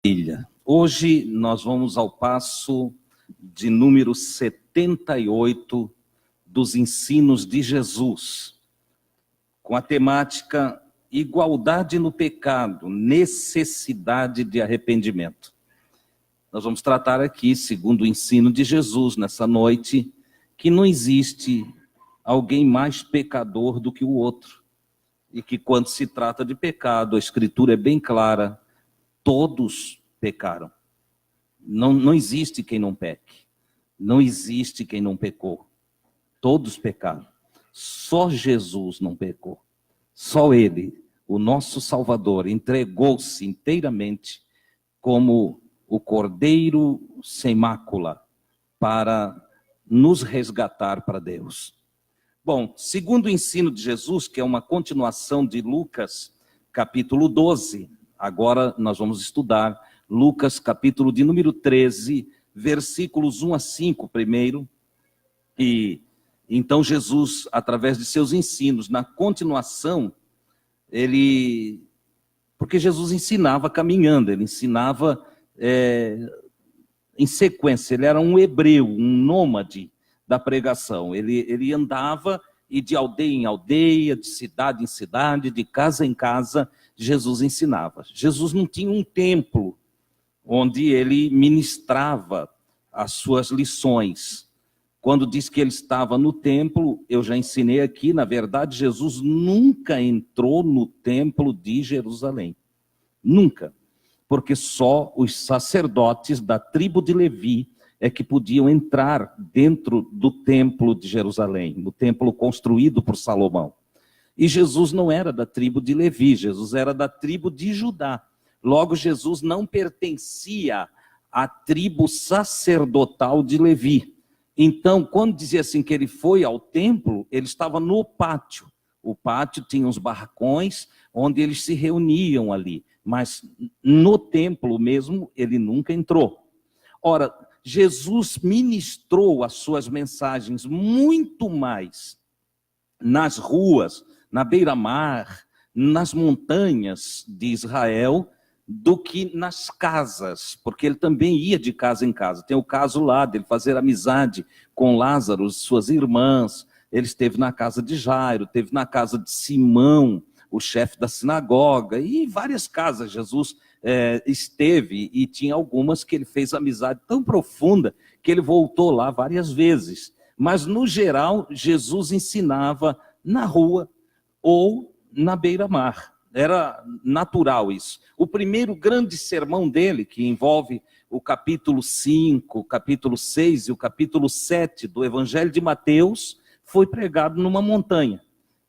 Ilha. Hoje nós vamos ao passo de número 78 dos ensinos de Jesus, com a temática igualdade no pecado, necessidade de arrependimento. Nós vamos tratar aqui, segundo o ensino de Jesus nessa noite, que não existe alguém mais pecador do que o outro, e que quando se trata de pecado, a Escritura é bem clara: todos pecaram. Não existe quem não peque. Não existe quem não pecou. Todos pecaram. Só Jesus não pecou. Só Ele, o nosso Salvador, entregou-se inteiramente como o Cordeiro sem mácula para nos resgatar para Deus. Bom, segundo o ensino de Jesus, que é uma continuação de Lucas, capítulo 12, agora nós vamos estudar Lucas, capítulo de número 13, versículos 1 a 5 primeiro. E então Jesus, através de seus ensinos, na continuação, porque Jesus ensinava caminhando, ele ensinava em sequência, ele era um hebreu, um nômade da pregação. Ele andava e de aldeia em aldeia, de cidade em cidade, de casa em casa, Jesus ensinava. Jesus não tinha um templo onde ele ministrava as suas lições. Quando diz que ele estava no templo, eu já ensinei aqui, na verdade, Jesus nunca entrou no templo de Jerusalém. Nunca. Porque só os sacerdotes da tribo de Levi é que podiam entrar dentro do templo de Jerusalém, no templo construído por Salomão. E Jesus não era da tribo de Levi, Jesus era da tribo de Judá. Logo, Jesus não pertencia à tribo sacerdotal de Levi. Então, quando dizia assim que ele foi ao templo, ele estava no pátio. O pátio tinha uns barracões onde eles se reuniam ali. Mas no templo mesmo, ele nunca entrou. Ora, Jesus ministrou as suas mensagens muito mais nas ruas, na beira-mar, nas montanhas de Israel, do que nas casas, porque ele também ia de casa em casa. Tem o caso lá dele fazer amizade com Lázaro, suas irmãs. Ele esteve na casa de Jairo, esteve na casa de Simão, o chefe da sinagoga, e em várias casas Jesus esteve, e tinha algumas que ele fez amizade tão profunda que ele voltou lá várias vezes. Mas, no geral, Jesus ensinava na rua ou na beira-mar. Era natural isso. O primeiro grande sermão dele, que envolve o capítulo 5, o capítulo 6 e o capítulo 7 do Evangelho de Mateus, foi pregado numa montanha.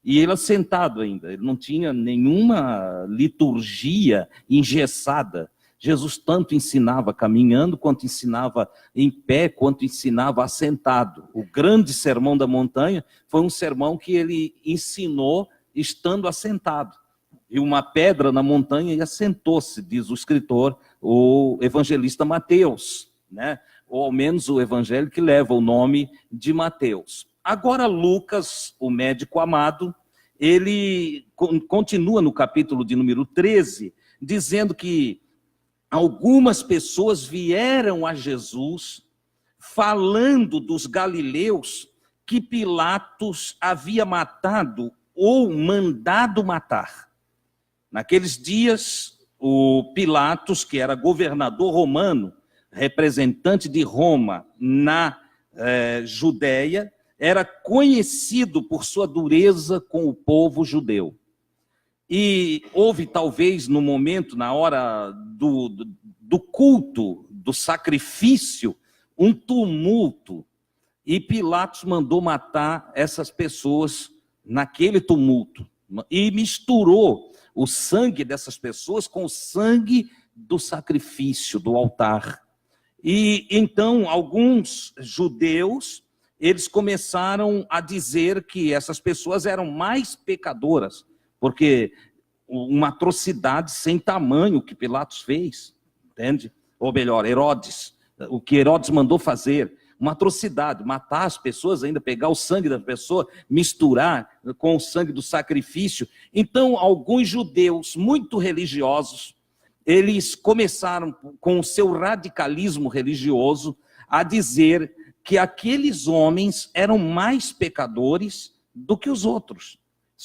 E ele assentado ainda, ele não tinha nenhuma liturgia engessada. Jesus tanto ensinava caminhando, quanto ensinava em pé, quanto ensinava assentado. O grande sermão da montanha foi um sermão que ele ensinou estando assentado. E uma pedra na montanha e assentou-se, diz o escritor, o evangelista Mateus, né? Ou ao menos o evangelho que leva o nome de Mateus. Agora Lucas, o médico amado, ele continua no capítulo de número 13, dizendo que algumas pessoas vieram a Jesus falando dos galileus que Pilatos havia matado ou mandado matar. Naqueles dias, o Pilatos, que era governador romano, representante de Roma na Judéia, era conhecido por sua dureza com o povo judeu. E houve talvez no momento, na hora do culto, do sacrifício, um tumulto. E Pilatos mandou matar essas pessoas naquele tumulto. E misturou o sangue dessas pessoas com o sangue do sacrifício, do altar. E então alguns judeus, eles começaram a dizer que essas pessoas eram mais pecadoras, porque uma atrocidade sem tamanho que Pilatos fez, entende? Ou melhor, Herodes, o que Herodes mandou fazer, uma atrocidade, matar as pessoas, ainda pegar o sangue da pessoa, misturar com o sangue do sacrifício. Então, alguns judeus muito religiosos eles começaram, com o seu radicalismo religioso, a dizer que aqueles homens eram mais pecadores do que os outros.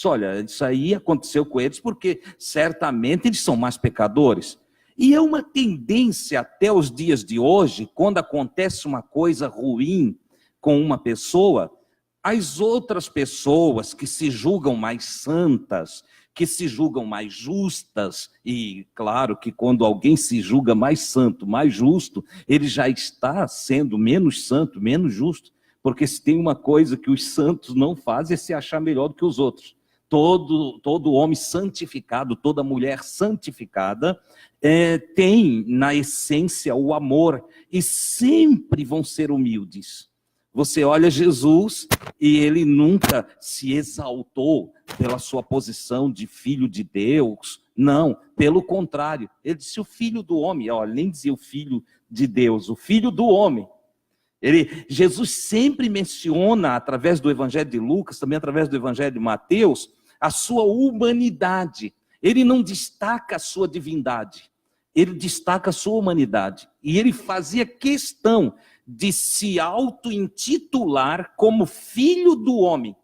Olha, isso aí aconteceu com eles porque certamente eles são mais pecadores. E é uma tendência até os dias de hoje, quando acontece uma coisa ruim com uma pessoa, as outras pessoas que se julgam mais santas, que se julgam mais justas, e claro que quando alguém se julga mais santo, mais justo, ele já está sendo menos santo, menos justo, porque se tem uma coisa que os santos não fazem é se achar melhor do que os outros. Todo homem santificado, toda mulher santificada, tem na essência o amor, e sempre vão ser humildes. Você olha Jesus e ele nunca se exaltou pela sua posição de filho de Deus. Não, pelo contrário. Ele disse o filho do homem, olha, nem dizia o filho de Deus, o filho do homem. Jesus sempre menciona, através do Evangelho de Lucas, também através do Evangelho de Mateus, a sua humanidade. Ele não destaca a sua divindade, ele destaca a sua humanidade. E ele fazia questão de se auto-intitular como filho do homem,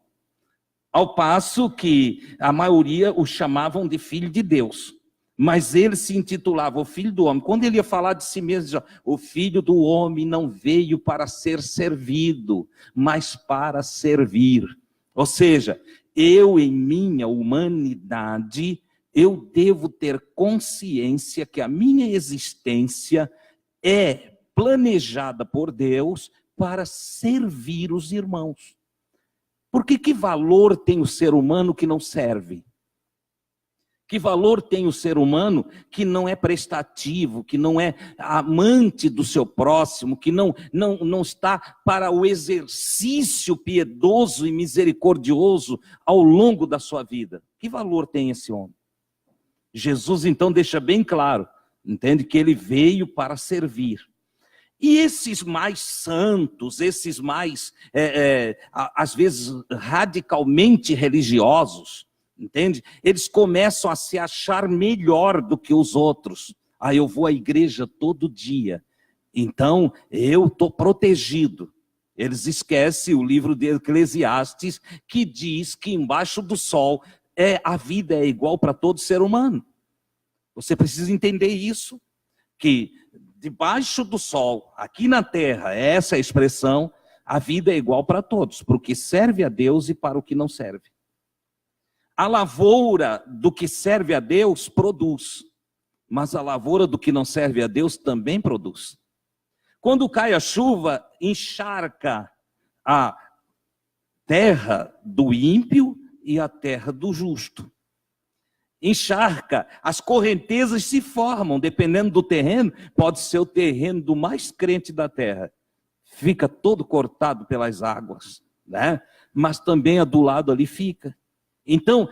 ao passo que a maioria o chamavam de filho de Deus, mas ele se intitulava o filho do homem. Quando ele ia falar de si mesmo, dizia, o filho do homem não veio para ser servido, mas para servir. Ou seja, eu em minha humanidade, eu devo ter consciência que a minha existência é planejada por Deus para servir os irmãos. Porque que valor tem o ser humano que não serve? Que valor tem o ser humano que não é prestativo, que não é amante do seu próximo, que não está para o exercício piedoso e misericordioso ao longo da sua vida? Que valor tem esse homem? Jesus então deixa bem claro, entende, que ele veio para servir. E esses mais santos, esses mais, às vezes, radicalmente religiosos, entende? Eles começam a se achar melhor do que os outros. Eu vou à igreja todo dia, então eu estou protegido. Eles esquecem o livro de Eclesiastes, que diz que embaixo do sol a vida é igual para todo ser humano. Você precisa entender isso, que debaixo do sol, aqui na terra, essa é a expressão, a vida é igual para todos, para o que serve a Deus e para o que não serve. A lavoura do que serve a Deus produz, mas a lavoura do que não serve a Deus também produz. Quando cai a chuva, encharca a terra do ímpio e a terra do justo. Encharca, as correntezas se formam, dependendo do terreno, pode ser o terreno do mais crente da terra. Fica todo cortado pelas águas, né? Mas também a do lado ali fica. Então,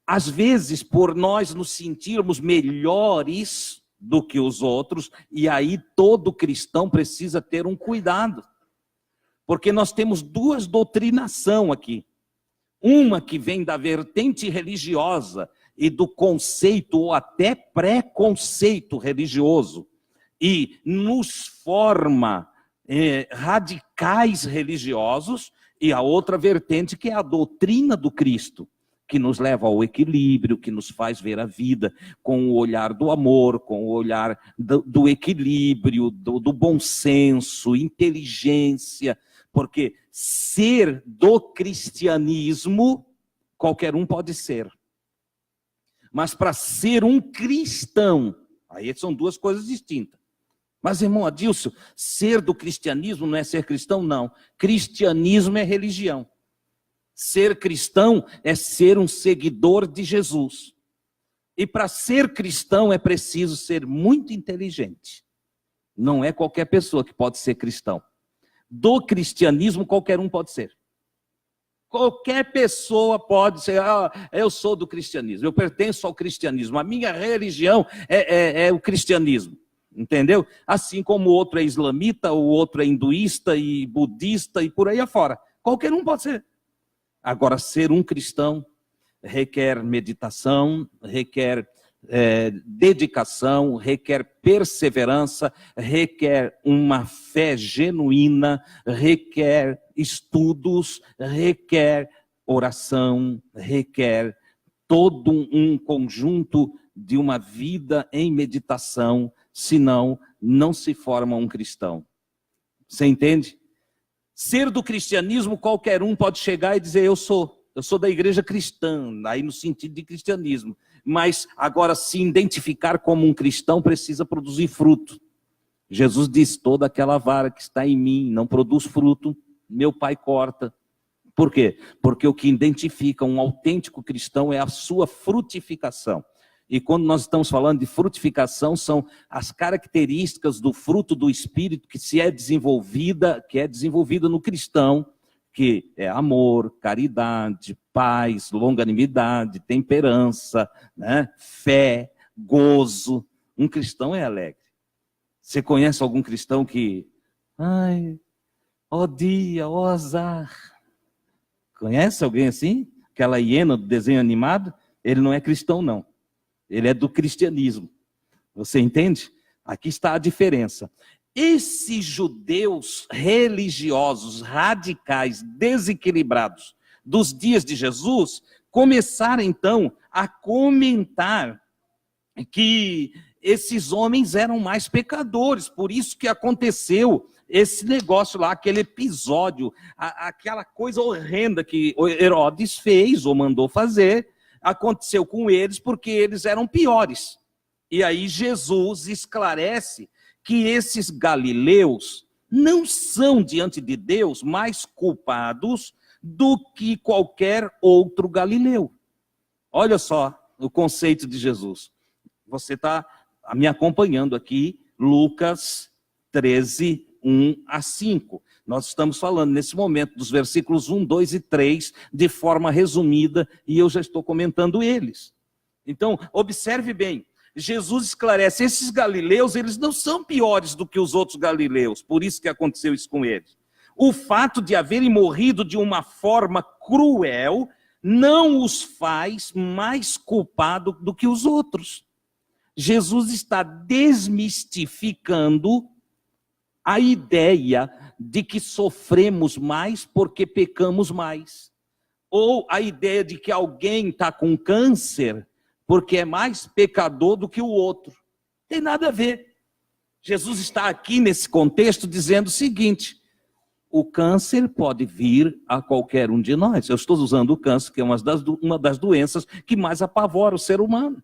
às vezes, por nós nos sentirmos melhores do que os outros, e aí todo cristão precisa ter um cuidado. Porque nós temos duas doutrinações aqui. Uma que vem da vertente religiosa e do conceito ou até preconceito religioso, e nos forma radicais religiosos, e a outra vertente que é a doutrina do Cristo, que nos leva ao equilíbrio, que nos faz ver a vida com o olhar do amor, com o olhar do equilíbrio, do bom senso, inteligência, porque ser do cristianismo, qualquer um pode ser. Mas para ser um cristão, aí são duas coisas distintas. Mas, irmão Adilson, ser do cristianismo não é ser cristão? Não. Cristianismo é religião. Ser cristão é ser um seguidor de Jesus. E para ser cristão é preciso ser muito inteligente. Não é qualquer pessoa que pode ser cristão. Do cristianismo, qualquer um pode ser. Qualquer pessoa pode ser, eu sou do cristianismo, eu pertenço ao cristianismo, a minha religião é o cristianismo, entendeu? Assim como o outro é islamita, o outro é hinduísta e budista e por aí afora. Qualquer um pode ser. Agora, ser um cristão requer meditação, requer dedicação, requer perseverança, requer uma fé genuína, requer estudos, requer oração, requer todo um conjunto de uma vida em meditação, senão não se forma um cristão. Você entende? Ser do cristianismo, qualquer um pode chegar e dizer, eu sou da igreja cristã, aí no sentido de cristianismo. Mas agora se identificar como um cristão precisa produzir fruto. Jesus disse, toda aquela vara que está em mim não produz fruto, meu Pai corta. Por quê? Porque o que identifica um autêntico cristão é a sua frutificação. E quando nós estamos falando de frutificação, são as características do fruto do Espírito que é desenvolvida no cristão, que é amor, caridade, paz, longanimidade, temperança, né? Fé, gozo. Um cristão é alegre. Você conhece algum cristão que, ai, ó dia, ó azar? Conhece alguém assim? Aquela hiena do desenho animado? Ele não é cristão, não. Ele é do cristianismo. Você entende? Aqui está a diferença. Esses judeus religiosos, radicais, desequilibrados dos dias de Jesus, começaram então a comentar que esses homens eram mais pecadores, por isso que aconteceu esse negócio lá, aquele episódio, aquela coisa horrenda que Herodes fez ou mandou fazer, aconteceu com eles porque eles eram piores. E aí Jesus esclarece que esses galileus não são diante de Deus mais culpados do que qualquer outro galileu. Olha só o conceito de Jesus. Você está me acompanhando aqui, Lucas 13, 1 a 5. Nós estamos falando nesse momento dos versículos 1, 2 e 3 de forma resumida e eu já estou comentando eles. Então, observe bem, Jesus esclarece, esses galileus, eles não são piores do que os outros galileus, por isso que aconteceu isso com eles. O fato de haverem morrido de uma forma cruel não os faz mais culpados do que os outros. Jesus está desmistificando a ideia de que sofremos mais porque pecamos mais. Ou a ideia de que alguém está com câncer porque é mais pecador do que o outro. Tem nada a ver. Jesus está aqui nesse contexto dizendo o seguinte, o câncer pode vir a qualquer um de nós. Eu estou usando o câncer, que é uma das doenças que mais apavora o ser humano.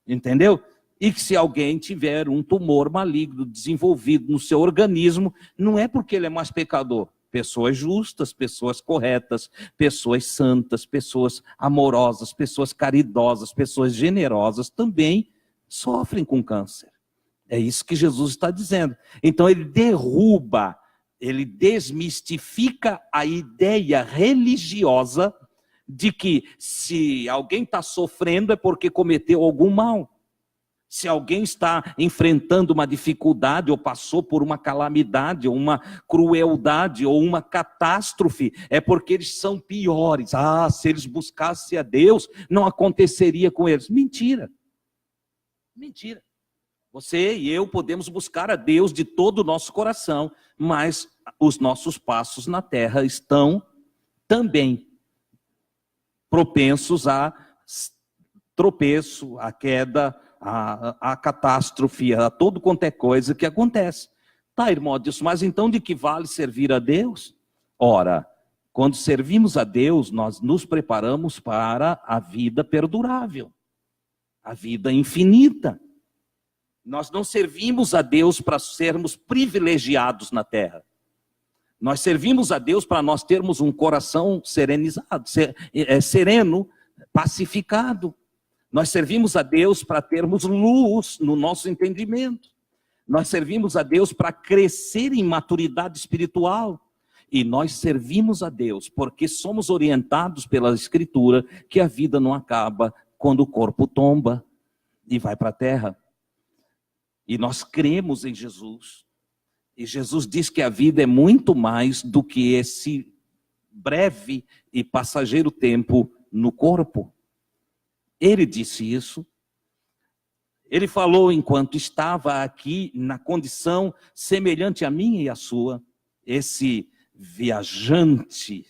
Entendeu? E que se alguém tiver um tumor maligno desenvolvido no seu organismo, não é porque ele é mais pecador. Pessoas justas, pessoas corretas, pessoas santas, pessoas amorosas, pessoas caridosas, pessoas generosas também sofrem com câncer. É isso que Jesus está dizendo. Então ele derruba, ele desmistifica a ideia religiosa de que se alguém está sofrendo é porque cometeu algum mal. Se alguém está enfrentando uma dificuldade, ou passou por uma calamidade, ou uma crueldade, ou uma catástrofe, é porque eles são piores. Ah, se eles buscassem a Deus, não aconteceria com eles. Mentira. Mentira. Você e eu podemos buscar a Deus de todo o nosso coração, mas os nossos passos na terra estão também propensos a tropeço, a queda, a catástrofe, a todo quanto é coisa que acontece. Tá, irmão, disse, mas então de que vale servir a Deus? Ora, quando servimos a Deus, nós nos preparamos para a vida perdurável, a vida infinita. Nós não servimos a Deus para sermos privilegiados na terra. Nós servimos a Deus para nós termos um coração serenizado, sereno, pacificado. Nós servimos a Deus para termos luz no nosso entendimento. Nós servimos a Deus para crescer em maturidade espiritual. E nós servimos a Deus porque somos orientados pela Escritura que a vida não acaba quando o corpo tomba e vai para a terra. E nós cremos em Jesus. E Jesus diz que a vida é muito mais do que esse breve e passageiro tempo no corpo. Ele disse isso. Ele falou enquanto estava aqui na condição semelhante à minha e à sua. Esse viajante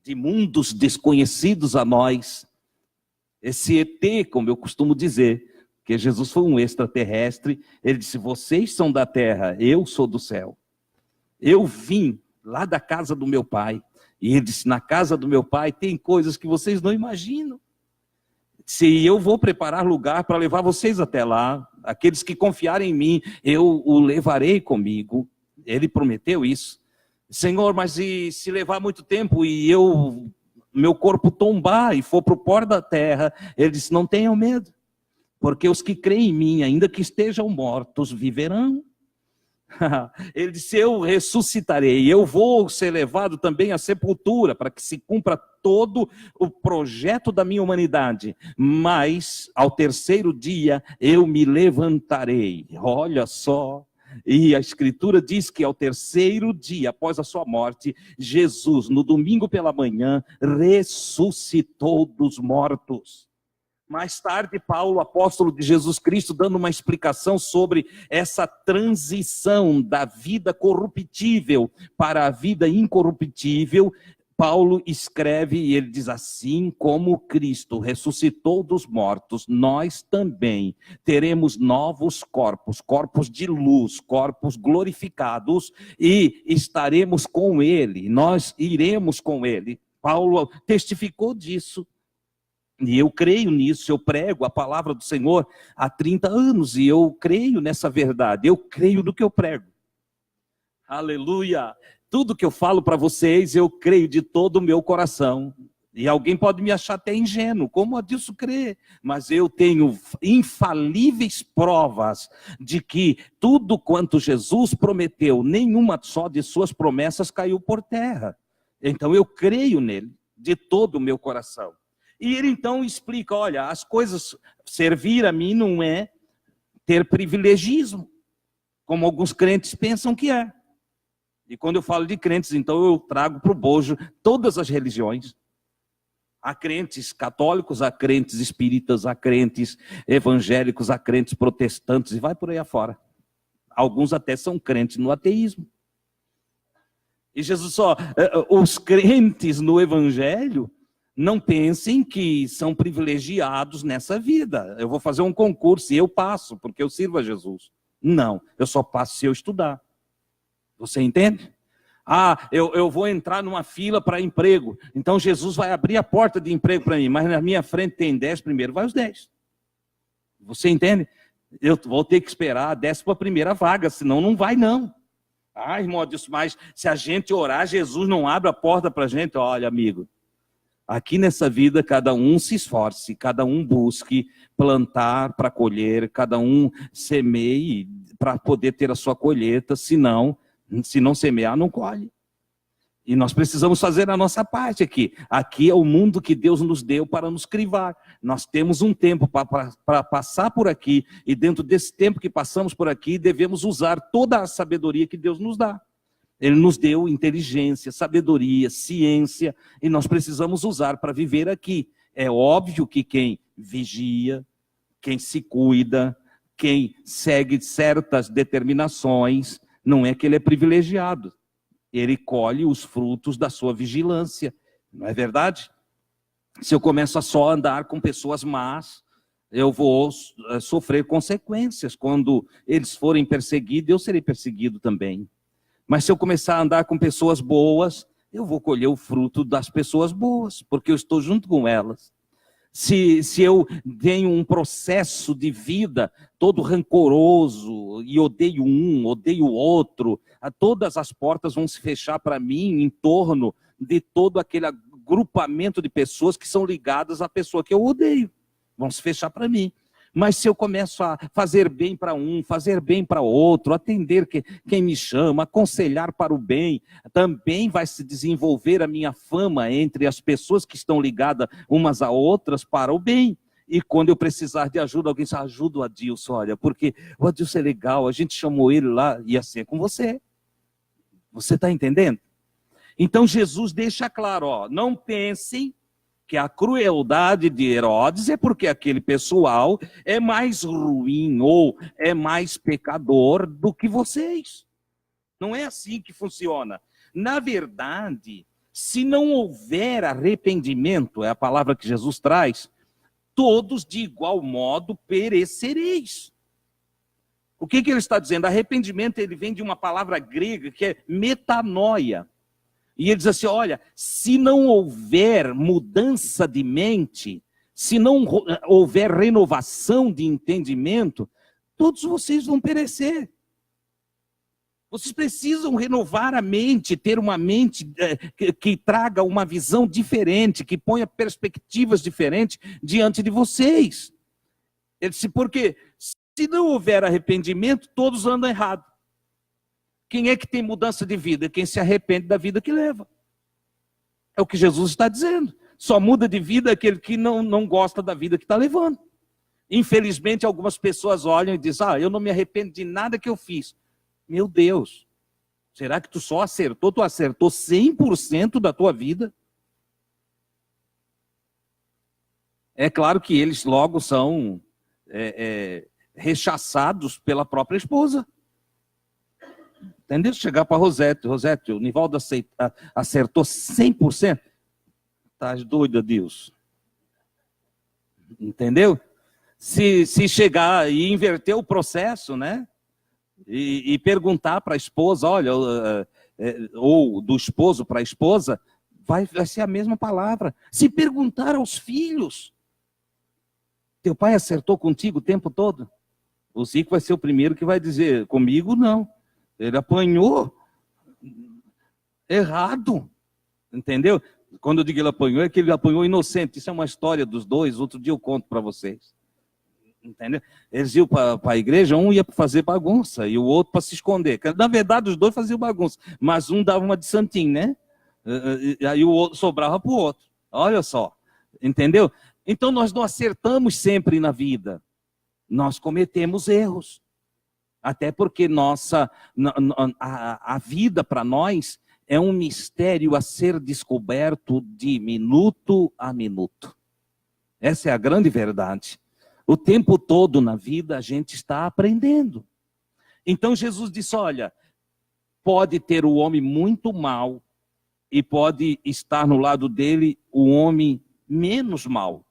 de mundos desconhecidos a nós, esse ET, como eu costumo dizer, que Jesus foi um extraterrestre. Ele disse: vocês são da terra, eu sou do céu. Eu vim lá da casa do meu pai. E ele disse: na casa do meu pai tem coisas que vocês não imaginam. Se eu vou preparar lugar para levar vocês até lá, aqueles que confiarem em mim, eu o levarei comigo. Ele prometeu isso. Senhor, mas e se levar muito tempo e meu corpo tombar e for para o pó da terra? Ele disse: não tenham medo, porque os que creem em mim, ainda que estejam mortos, viverão. Ele disse: eu ressuscitarei, eu vou ser levado também à sepultura, para que se cumpra todo o projeto da minha humanidade, mas ao terceiro dia eu me levantarei. Olha só, e a Escritura diz que ao terceiro dia, após a sua morte, Jesus, no domingo pela manhã, ressuscitou dos mortos. Mais tarde, Paulo, apóstolo de Jesus Cristo, dando uma explicação sobre essa transição da vida corruptível para a vida incorruptível, Paulo escreve e ele diz: assim como Cristo ressuscitou dos mortos, nós também teremos novos corpos, corpos de luz, corpos glorificados, e estaremos com ele, nós iremos com ele. Paulo testificou disso. E eu creio nisso, eu prego a palavra do Senhor há 30 anos, e eu creio nessa verdade, eu creio no que eu prego. Aleluia! Tudo que eu falo para vocês, eu creio de todo o meu coração. E alguém pode me achar até ingênuo, como Adilson crê, mas eu tenho infalíveis provas de que tudo quanto Jesus prometeu, nenhuma só de suas promessas caiu por terra. Então eu creio nele, de todo o meu coração. E ele então explica: olha, as coisas, servir a mim não é ter privilegismo, como alguns crentes pensam que é. E quando eu falo de crentes, então eu trago para o bojo todas as religiões. Há crentes católicos, há crentes espíritas, há crentes evangélicos, há crentes protestantes, e vai por aí afora. Alguns até são crentes no ateísmo. E Jesus só, os crentes no evangelho, não pensem que são privilegiados nessa vida. Eu vou fazer um concurso e eu passo, porque eu sirvo a Jesus. Não, eu só passo se eu estudar. Você entende? Eu vou entrar numa fila para emprego. Então Jesus vai abrir a porta de emprego para mim, mas na minha frente tem 10, primeiro vai os 10. Você entende? Eu vou ter que esperar a 11ª vaga, senão não vai não. Irmão, mas se a gente orar, Jesus não abre a porta para a gente. Olha, amigo, aqui nessa vida, cada um se esforce, cada um busque plantar para colher, cada um semeie para poder ter a sua colheita, se não semear, não colhe. E nós precisamos fazer a nossa parte aqui. Aqui é o mundo que Deus nos deu para nos crivar. Nós temos um tempo para passar por aqui, e dentro desse tempo que passamos por aqui, devemos usar toda a sabedoria que Deus nos dá. Ele nos deu inteligência, sabedoria, ciência, e nós precisamos usar para viver aqui. É óbvio que quem vigia, quem se cuida, quem segue certas determinações, não é que ele é privilegiado. Ele colhe os frutos da sua vigilância, não é verdade? Se eu começo a só andar com pessoas más, eu vou sofrer consequências. Quando eles forem perseguidos, eu serei perseguido também. Mas se eu começar a andar com pessoas boas, eu vou colher o fruto das pessoas boas, porque eu estou junto com elas. Se eu tenho um processo de vida todo rancoroso, e odeio um, odeio o outro, todas as portas vão se fechar para mim em torno de todo aquele agrupamento de pessoas que são ligadas à pessoa que eu odeio. Vão se fechar para mim. Mas se eu começo a fazer bem para um, fazer bem para outro, atender quem me chama, aconselhar para o bem, também vai se desenvolver a minha fama entre as pessoas que estão ligadas umas a outras para o bem. E quando eu precisar de ajuda, alguém diz: ajuda o Adilson, olha, porque o Adilson é legal, a gente chamou ele lá, e assim é com você. Você está entendendo? Então Jesus deixa claro, não pensem que a crueldade de Herodes é porque aquele pessoal é mais ruim ou é mais pecador do que vocês. Não é assim que funciona. Na verdade, se não houver arrependimento, é a palavra que Jesus traz, todos de igual modo perecereis. O que ele está dizendo? Arrependimento, ele vem de uma palavra grega que é metanoia. E ele diz assim, olha, se não houver mudança de mente, se não houver renovação de entendimento, todos vocês vão perecer. Vocês precisam renovar a mente, ter uma mente que traga uma visão diferente, que ponha perspectivas diferentes diante de vocês. Ele disse, porque se não houver arrependimento, todos andam errado. Quem é que tem mudança de vida? Quem se arrepende da vida que leva. É o que Jesus está dizendo. Só muda de vida aquele que não gosta da vida que está levando. Infelizmente, algumas pessoas olham e dizem, eu não me arrependo de nada que eu fiz. Meu Deus, será que tu só acertou? Tu acertou 100% da tua vida? É claro que eles logo são rechaçados pela própria esposa. Entendeu? Chegar para Rosete, o Nivaldo acertou 100%. Estás doida, Deus. Entendeu? Se chegar e inverter o processo, né? E perguntar para a esposa, olha, ou do esposo para a esposa, vai ser a mesma palavra. Se perguntar aos filhos, teu pai acertou contigo o tempo todo? O Zico vai ser o primeiro que vai dizer, comigo não. Ele apanhou errado, entendeu? Quando eu digo ele apanhou, é que ele apanhou inocente. Isso é uma história dos dois, outro dia eu conto para vocês. Entendeu? Eles iam para a igreja, um ia fazer bagunça e o outro para se esconder. Na verdade, os dois faziam bagunça, mas um dava uma de santinho, né? E aí o outro sobrava para o outro. Olha só, entendeu? Então nós não acertamos sempre na vida. Nós cometemos erros. Até porque a vida para nós é um mistério a ser descoberto de minuto a minuto. Essa é a grande verdade. O tempo todo na vida a gente está aprendendo. Então Jesus disse, olha, pode ter o homem muito mau e pode estar no lado dele o homem menos mau.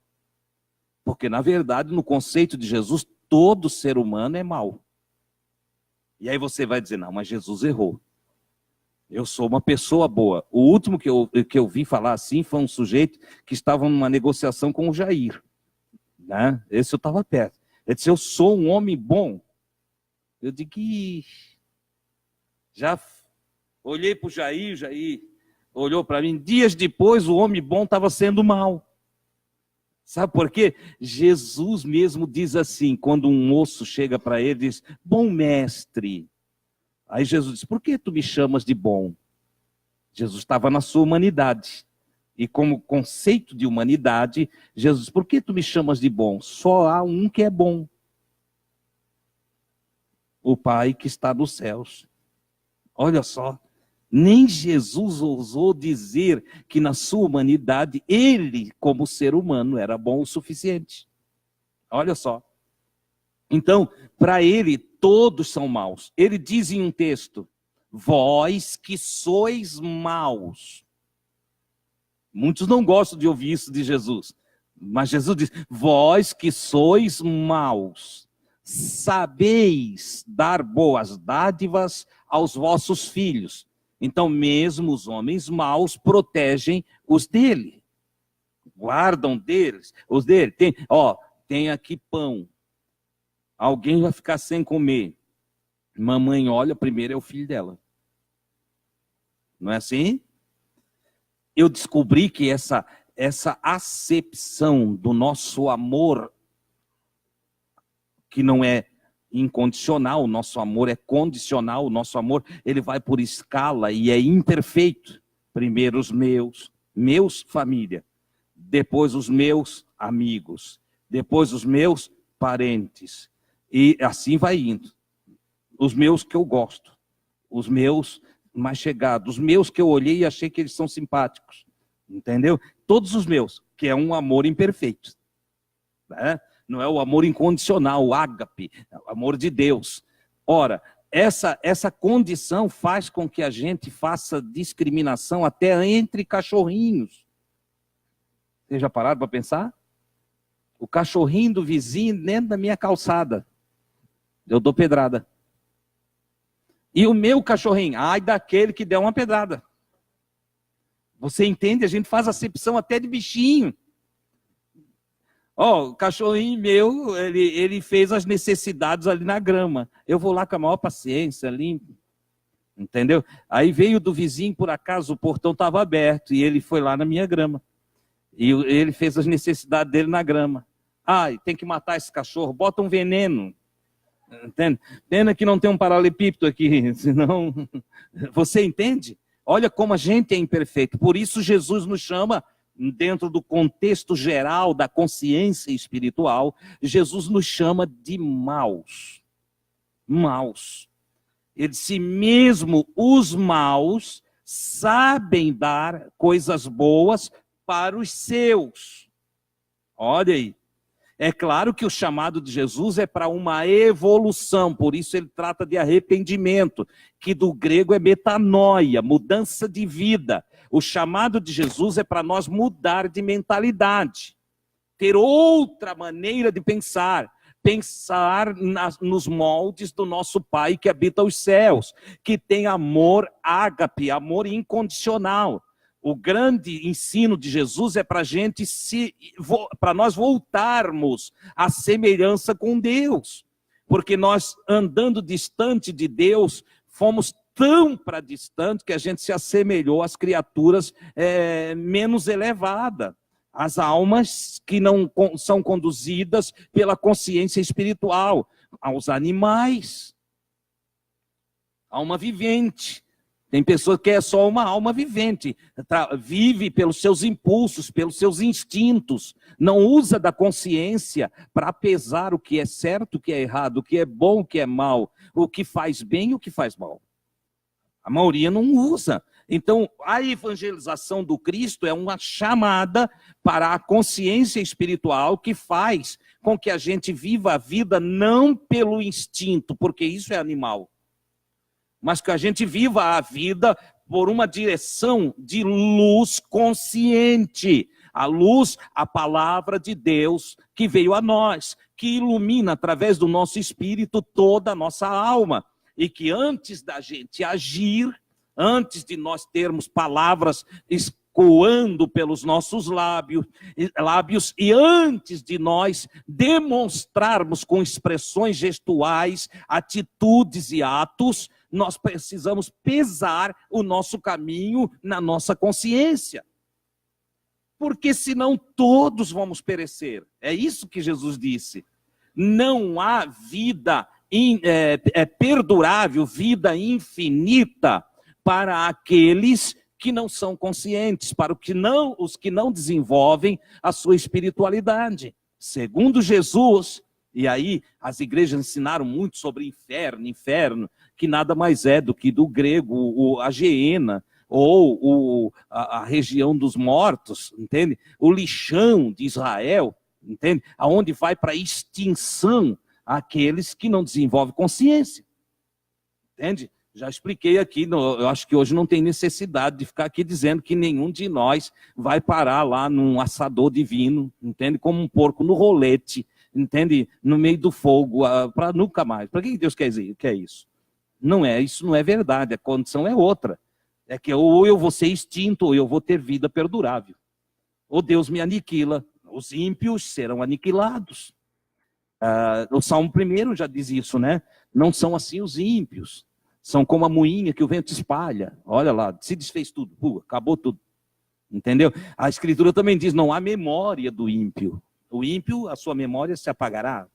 Porque na verdade, no conceito de Jesus, todo ser humano é mau. E aí você vai dizer, não, mas Jesus errou. Eu sou uma pessoa boa. O último que eu vi falar assim foi um sujeito que estava numa negociação com o Jair. Né? Esse eu estava perto. Ele disse, eu sou um homem bom. Eu digo que já olhei para o Jair olhou para mim. Dias depois o homem bom estava sendo mau. Sabe por quê? Jesus mesmo diz assim, quando um moço chega para ele e diz, bom mestre. Aí Jesus diz, por que tu me chamas de bom? Jesus estava na sua humanidade. E como conceito de humanidade, Jesus diz, por que tu me chamas de bom? Só há um que é bom. O Pai que está nos céus. Olha só. Nem Jesus ousou dizer que na sua humanidade, ele, como ser humano, era bom o suficiente. Olha só. Então, para ele, todos são maus. Ele diz em um texto, vós que sois maus. Muitos não gostam de ouvir isso de Jesus. Mas Jesus diz, vós que sois maus, sabeis dar boas dádivas aos vossos filhos. Então, mesmo os homens maus protegem os dele. Guardam deles, os dele. Tem aqui pão. Alguém vai ficar sem comer. Mamãe olha, primeiro é o filho dela. Não é assim? Eu descobri que essa acepção do nosso amor, que não é incondicional, o nosso amor é condicional, o nosso amor ele vai por escala e é imperfeito. Primeiro os meus família, depois os meus amigos, depois os meus parentes, e assim vai indo. Os meus que eu gosto, os meus mais chegados, os meus que eu olhei e achei que eles são simpáticos, entendeu? todos os meus, que é um amor imperfeito, né? Não é o amor incondicional, o ágape, é o amor de Deus. Ora, essa condição faz com que a gente faça discriminação até entre cachorrinhos. Vocês já pararam para pensar? O cachorrinho do vizinho dentro da minha calçada, eu dou pedrada. E o meu cachorrinho, ai daquele que der uma pedrada. Você entende? A gente faz acepção até de bichinho. Ó, o cachorrinho meu, ele fez as necessidades ali na grama. Eu vou lá com a maior paciência, limpo. Entendeu? Aí veio do vizinho, por acaso, o portão estava aberto e ele foi lá na minha grama. E ele fez as necessidades dele na grama. Ai, tem que matar esse cachorro, bota um veneno. Entende? Pena que não tem um paralelepípedo aqui, senão... Você entende? Olha como a gente é imperfeito. Por isso Jesus nos chama, dentro do contexto geral da consciência espiritual, Jesus nos chama de maus. Maus. Ele disse, mesmo os maus sabem dar coisas boas para os seus. Olha aí. É claro que o chamado de Jesus é para uma evolução, por isso ele trata de arrependimento, que do grego é metanoia, mudança de vida. O chamado de Jesus é para nós mudar de mentalidade, ter outra maneira de pensar nos moldes do nosso Pai que habita os céus, que tem amor ágape, amor incondicional. O grande ensino de Jesus é para para nós voltarmos à semelhança com Deus, porque nós, andando distante de Deus, fomos tão para distante que a gente se assemelhou às criaturas menos elevadas, às almas que não são conduzidas pela consciência espiritual, aos animais, alma vivente. Tem pessoa que é só uma alma vivente, vive pelos seus impulsos, pelos seus instintos, não usa da consciência para pesar o que é certo, o que é errado, o que é bom, o que é mal, o que faz bem e o que faz mal. A maioria não usa. Então, a evangelização do Cristo é uma chamada para a consciência espiritual que faz com que a gente viva a vida não pelo instinto, porque isso é animal, mas que a gente viva a vida por uma direção de luz consciente. A luz, a palavra de Deus que veio a nós, que ilumina através do nosso espírito toda a nossa alma. E que antes da gente agir, antes de nós termos palavras escoando pelos nossos lábios, e antes de nós demonstrarmos com expressões gestuais, atitudes e atos, nós precisamos pesar o nosso caminho na nossa consciência. Porque senão todos vamos perecer. É isso que Jesus disse. Não há vida perdurável, vida infinita para aqueles que não são conscientes, para os que não desenvolvem a sua espiritualidade. Segundo Jesus, e aí as igrejas ensinaram muito sobre inferno, que nada mais é do que do grego, a Geena, ou a região dos mortos, entende? O lixão de Israel, entende? Aonde vai para a extinção aqueles que não desenvolvem consciência, entende? Já expliquei aqui, eu acho que hoje não tem necessidade de ficar aqui dizendo que nenhum de nós vai parar lá num assador divino, entende? Como um porco no rolete, entende? No meio do fogo, para nunca mais. Para que Deus quer isso? Não é, isso não é verdade, a condição é outra. É que ou eu vou ser extinto, ou eu vou ter vida perdurável. Ou Deus me aniquila, os ímpios serão aniquilados. O Salmo 1 já diz isso, né? Não são assim os ímpios. São como a moinha que o vento espalha. Olha lá, se desfez tudo, acabou tudo. Entendeu? A Escritura também diz, não há memória do ímpio. O ímpio, a sua memória se apagará.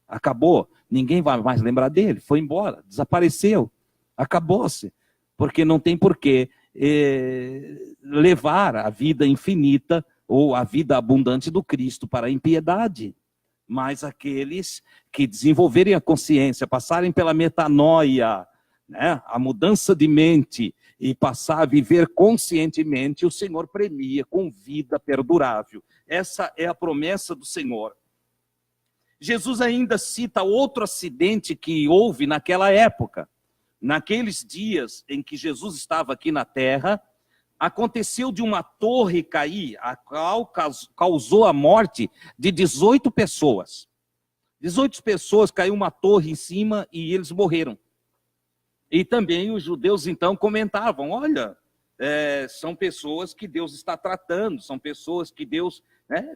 Acabou. Ninguém vai mais lembrar dele. Foi embora, desapareceu. Acabou-se. Porque não tem porquê levar a vida infinita ou a vida abundante do Cristo para a impiedade. Mas aqueles que desenvolverem a consciência, passarem pela metanoia, né, a mudança de mente e passar a viver conscientemente, o Senhor premia com vida perdurável. Essa é a promessa do Senhor. Jesus ainda cita outro acidente que houve naquela época. Naqueles dias em que Jesus estava aqui na terra, aconteceu de uma torre cair, a qual causou a morte de 18 pessoas. 18 pessoas, caiu uma torre em cima e eles morreram. E também os judeus então comentavam, olha, são pessoas que Deus está tratando, são pessoas que Deus,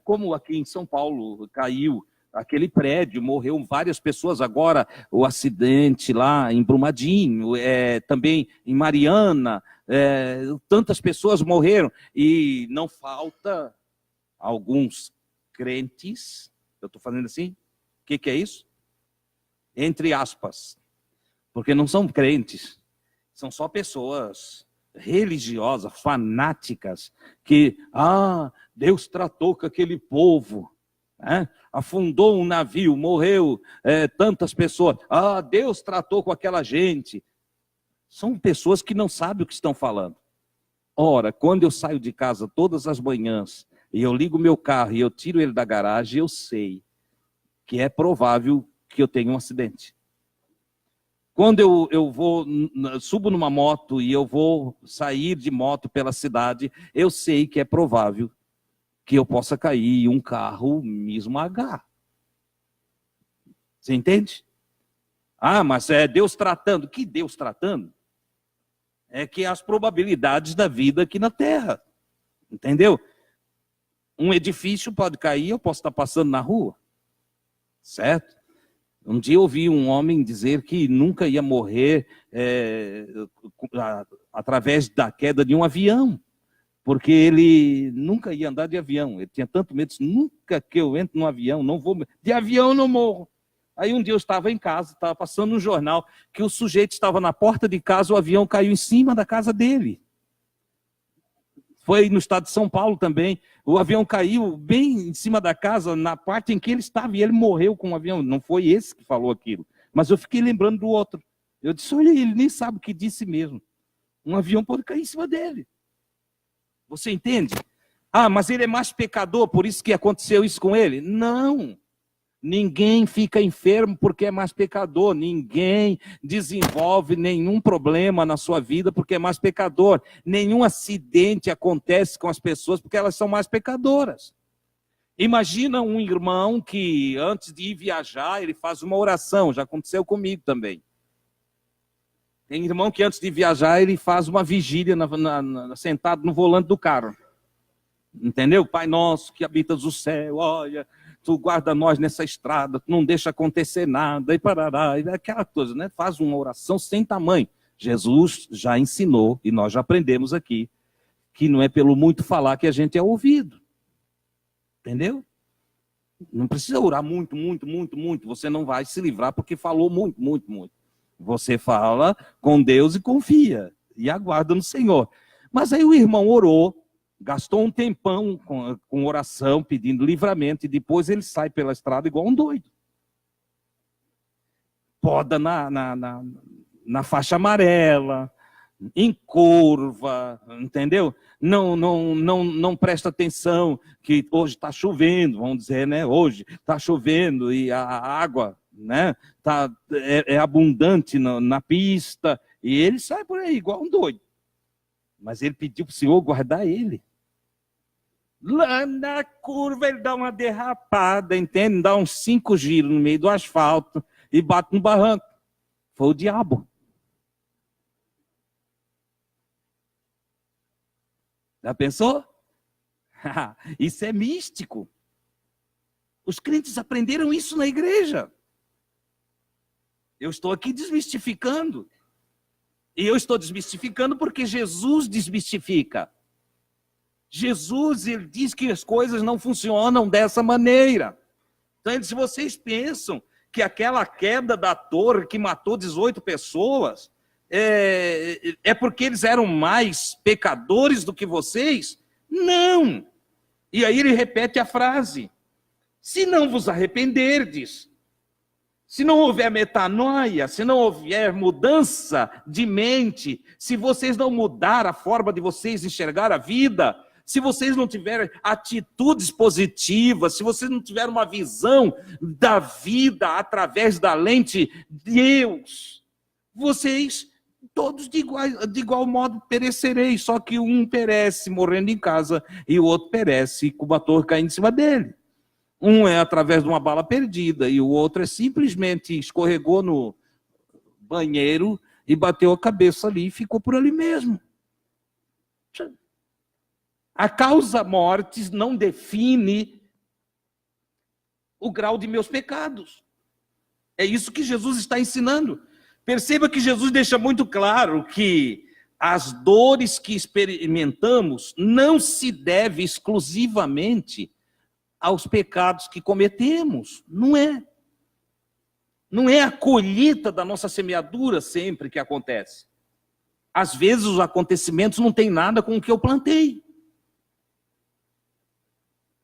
como aqui em São Paulo caiu aquele prédio, morreu várias pessoas, agora o acidente lá em Brumadinho, também em Mariana, tantas pessoas morreram, e não falta alguns crentes, eu estou fazendo assim, o que é isso? Entre aspas, porque não são crentes, são só pessoas religiosas, fanáticas, que, Deus tratou com aquele povo, afundou um navio, morreu tantas pessoas, Deus tratou com aquela gente. São pessoas que não sabem o que estão falando. Ora, quando eu saio de casa todas as manhãs, e eu ligo meu carro e eu tiro ele da garagem, eu sei que é provável que eu tenha um acidente. Quando eu subo numa moto e eu vou sair de moto pela cidade, eu sei que é provável que eu possa cair e um carro me esmagar. Você entende? Mas é Deus tratando. Que Deus tratando? É que as probabilidades da vida aqui na Terra. Entendeu? Um edifício pode cair, eu posso estar passando na rua. Certo? Um dia eu ouvi um homem dizer que nunca ia morrer através da queda de um avião. Porque ele nunca ia andar de avião. Ele tinha tanto medo, nunca que eu entro num avião, não vou... De avião eu não morro. Aí um dia eu estava em casa, estava passando um jornal, que o sujeito estava na porta de casa, o avião caiu em cima da casa dele. Foi no estado de São Paulo também. O avião caiu bem em cima da casa, na parte em que ele estava, e ele morreu com o avião. Não foi esse que falou aquilo. Mas eu fiquei lembrando do outro. Eu disse, olha, ele nem sabe o que disse mesmo. Um avião pode cair em cima dele. Você entende? Mas ele é mais pecador, por isso que aconteceu isso com ele? Não. Ninguém fica enfermo porque é mais pecador. Ninguém desenvolve nenhum problema na sua vida porque é mais pecador. Nenhum acidente acontece com as pessoas porque elas são mais pecadoras. Imagina um irmão que antes de ir viajar, ele faz uma oração. Já aconteceu comigo também. Tem irmão que antes de viajar, ele faz uma vigília sentado no volante do carro. Entendeu? Pai nosso que habitas o céu, olha, tu guarda nós nessa estrada, tu não deixa acontecer nada, e parará, e aquela coisa, né? Faz uma oração sem tamanho. Jesus já ensinou, e nós já aprendemos aqui, que não é pelo muito falar que a gente é ouvido. Entendeu? Não precisa orar muito, muito, muito, muito. Você não vai se livrar porque falou muito, muito, muito. Você fala com Deus e confia, e aguarda no Senhor. Mas aí o irmão orou, gastou um tempão com oração, pedindo livramento, e depois ele sai pela estrada igual um doido. Poda na faixa amarela, em curva, entendeu? Não presta atenção que hoje está chovendo, vamos dizer, né? Hoje está chovendo e a água, né, é abundante na pista, e ele sai por aí igual um doido. Mas ele pediu para o Senhor guardar ele. Lá na curva ele dá uma derrapada, entende? Dá uns 5 giros no meio do asfalto e bate no barranco. Foi o diabo. Já pensou? Isso é místico. Os crentes aprenderam isso na igreja. Eu estou aqui desmistificando. E eu estou desmistificando porque Jesus desmistifica. Jesus, ele diz que as coisas não funcionam dessa maneira. Então ele diz, se vocês pensam que aquela queda da torre que matou 18 pessoas, é porque eles eram mais pecadores do que vocês? Não. E aí ele repete a frase, se não vos arrependerdes, Se não houver metanoia, se não houver mudança de mente, se vocês não mudar a forma de vocês enxergar a vida, se vocês não tiverem atitudes positivas, se vocês não tiverem uma visão da vida através da lente de Deus, vocês todos de igual modo perecereis, só que um perece morrendo em casa e o outro perece com uma torre caindo em cima dele. Um é através de uma bala perdida e o outro é simplesmente escorregou no banheiro e bateu a cabeça ali e ficou por ali mesmo. A causa mortis não define o grau de meus pecados. É isso que Jesus está ensinando. Perceba que Jesus deixa muito claro que as dores que experimentamos não se devem exclusivamente aos pecados que cometemos. Não é. Não é a colheita da nossa semeadura sempre que acontece. Às vezes os acontecimentos não têm nada com o que eu plantei.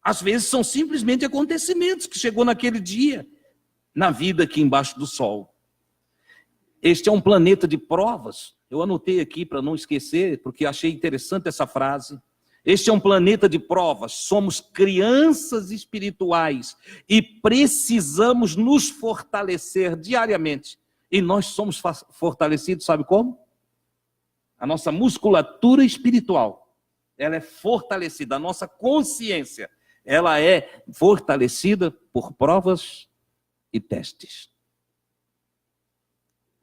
Às vezes são simplesmente acontecimentos que chegou naquele dia, na vida aqui embaixo do sol. Este é um planeta de provas. Eu anotei aqui para não esquecer, porque achei interessante essa frase. Este é um planeta de provas, somos crianças espirituais e precisamos nos fortalecer diariamente. E nós somos fortalecidos, sabe como? A nossa musculatura espiritual, ela é fortalecida, a nossa consciência, ela é fortalecida por provas e testes.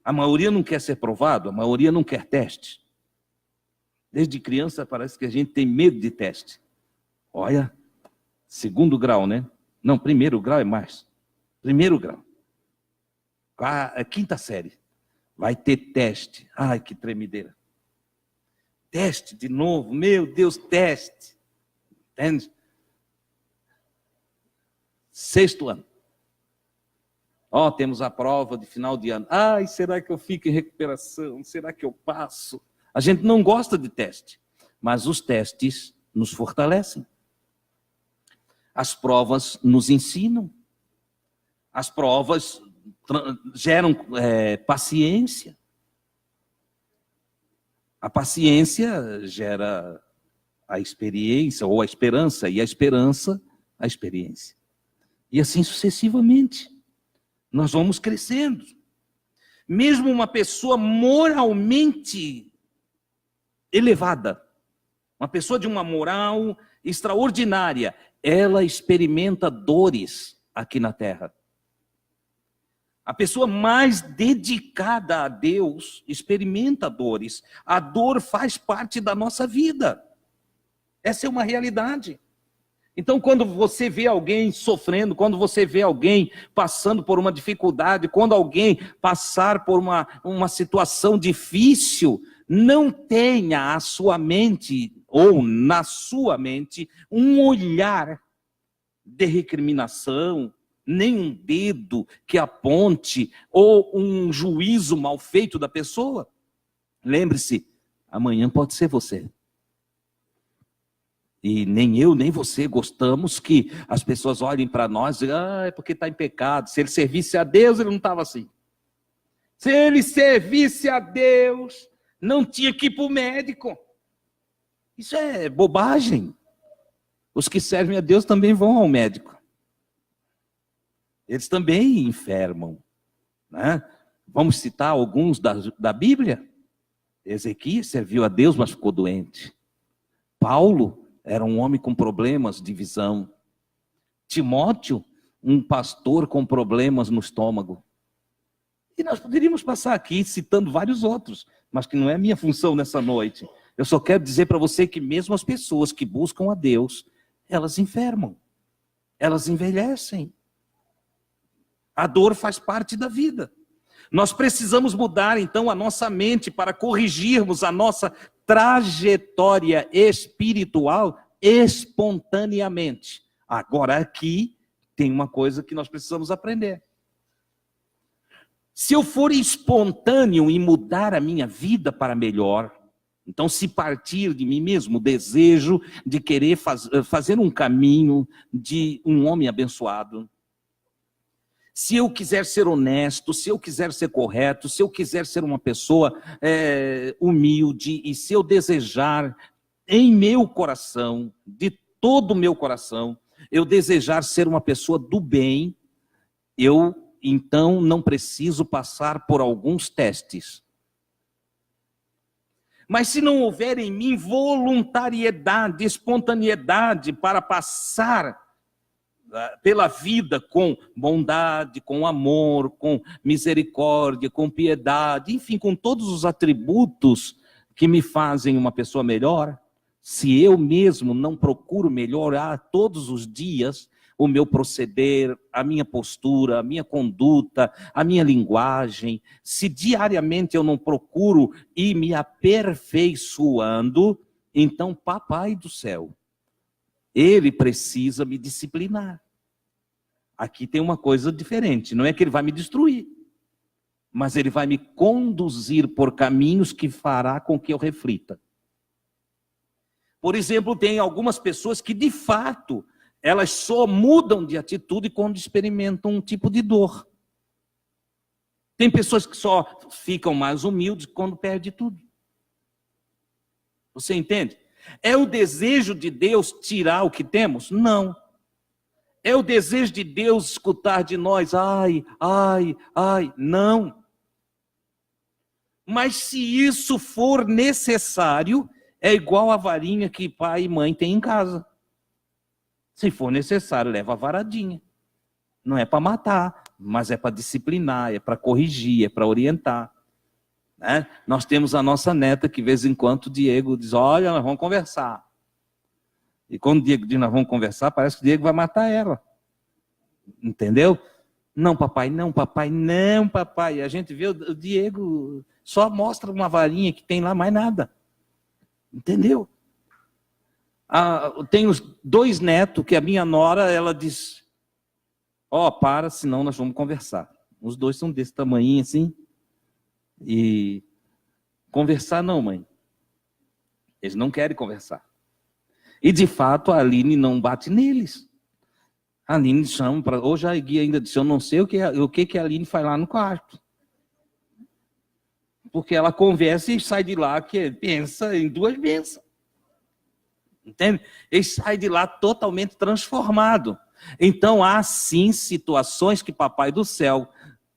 A maioria não quer ser provado, a maioria não quer teste. Desde criança parece que a gente tem medo de teste. Olha, segundo grau, né? Não, primeiro grau é mais. Primeiro grau. A quinta série. Vai ter teste. Ai, que tremedeira. Teste de novo. Meu Deus, teste. Entende? Sexto ano. Ó, temos a prova de final de ano. Ai, será que eu fico em recuperação? Será que eu passo? A gente não gosta de teste, mas os testes nos fortalecem. As provas nos ensinam. As provas geram paciência. A paciência gera a experiência ou a esperança, e a esperança, a experiência. E assim sucessivamente. Nós vamos crescendo. Mesmo uma pessoa moralmente elevada, uma pessoa de uma moral extraordinária, ela experimenta dores aqui na terra. A pessoa mais dedicada a Deus experimenta dores. A dor faz parte da nossa vida. Essa é uma realidade. Então, quando você vê alguém sofrendo, quando você vê alguém passando por uma dificuldade, quando alguém passar por uma situação difícil, não tenha a sua mente, ou na sua mente, um olhar de recriminação, nem um dedo que aponte, ou um juízo mal feito da pessoa. Lembre-se, amanhã pode ser você. E nem eu, nem você gostamos que as pessoas olhem para nós e digam, é porque está em pecado. Se ele servisse a Deus, ele não estava assim. Se ele servisse a Deus, não tinha que ir para o médico. Isso é bobagem. Os que servem a Deus também vão ao médico. Eles também enfermam. Né? Vamos citar alguns da Bíblia. Ezequias serviu a Deus, mas ficou doente. Paulo era um homem com problemas de visão. Timóteo, um pastor com problemas no estômago. E nós poderíamos passar aqui citando vários outros, mas que não é minha função nessa noite. Eu só quero dizer para você que mesmo as pessoas que buscam a Deus, elas enfermam, elas envelhecem. A dor faz parte da vida. Nós precisamos mudar então a nossa mente para corrigirmos a nossa trajetória espiritual espontaneamente. Agora aqui tem uma coisa que nós precisamos aprender. Se eu for espontâneo em mudar a minha vida para melhor, então se partir de mim mesmo o desejo de querer fazer um caminho de um homem abençoado, Se eu quiser ser honesto, se eu quiser ser correto, se eu quiser ser uma pessoa humilde, e se eu desejar em meu coração, de todo o meu coração, eu desejar ser uma pessoa do bem, eu então não preciso passar por alguns testes. Mas se não houver em mim voluntariedade, espontaneidade para passar pela vida com bondade, com amor, com misericórdia, com piedade, enfim, com todos os atributos que me fazem uma pessoa melhor, se eu mesmo não procuro melhorar todos os dias o meu proceder, a minha postura, a minha conduta, a minha linguagem, se diariamente eu não procuro ir me aperfeiçoando, então, Papai do céu, Ele precisa me disciplinar. Aqui tem uma coisa diferente, não é que Ele vai me destruir, mas Ele vai me conduzir por caminhos que fará com que eu reflita. Por exemplo, tem algumas pessoas que, de fato, elas só mudam de atitude quando experimentam um tipo de dor. Tem pessoas que só ficam mais humildes quando perdem tudo. Você entende? É o desejo de Deus tirar o que temos? Não. É o desejo de Deus escutar de nós, ai, ai, ai, não. Mas se isso for necessário, é igual a varinha que pai e mãe têm em casa. Se for necessário, leva a varadinha. Não é para matar, mas é para disciplinar, é para corrigir, é para orientar. Né? Nós temos a nossa neta que, de vez em quando, o Diego diz, olha, nós vamos conversar. E quando o Diego diz, nós vamos conversar, parece que o Diego vai matar ela. Entendeu? Não, papai, não, papai, não, papai. A gente vê o Diego só mostra uma varinha que tem lá, mais nada. Entendeu? Tenho 2 netos que a minha nora, ela diz, para, senão nós vamos conversar. Os 2 são desse tamanho assim. E conversar não, mãe. Eles não querem conversar. E de fato a Aline não bate neles. A Aline chama para... Hoje a Gui ainda disse, eu não sei o que a Aline faz lá no quarto. Porque ela conversa e sai de lá que pensa em 2 bênçãos. Entende? Ele sai de lá totalmente transformado. Então há sim situações que Papai do céu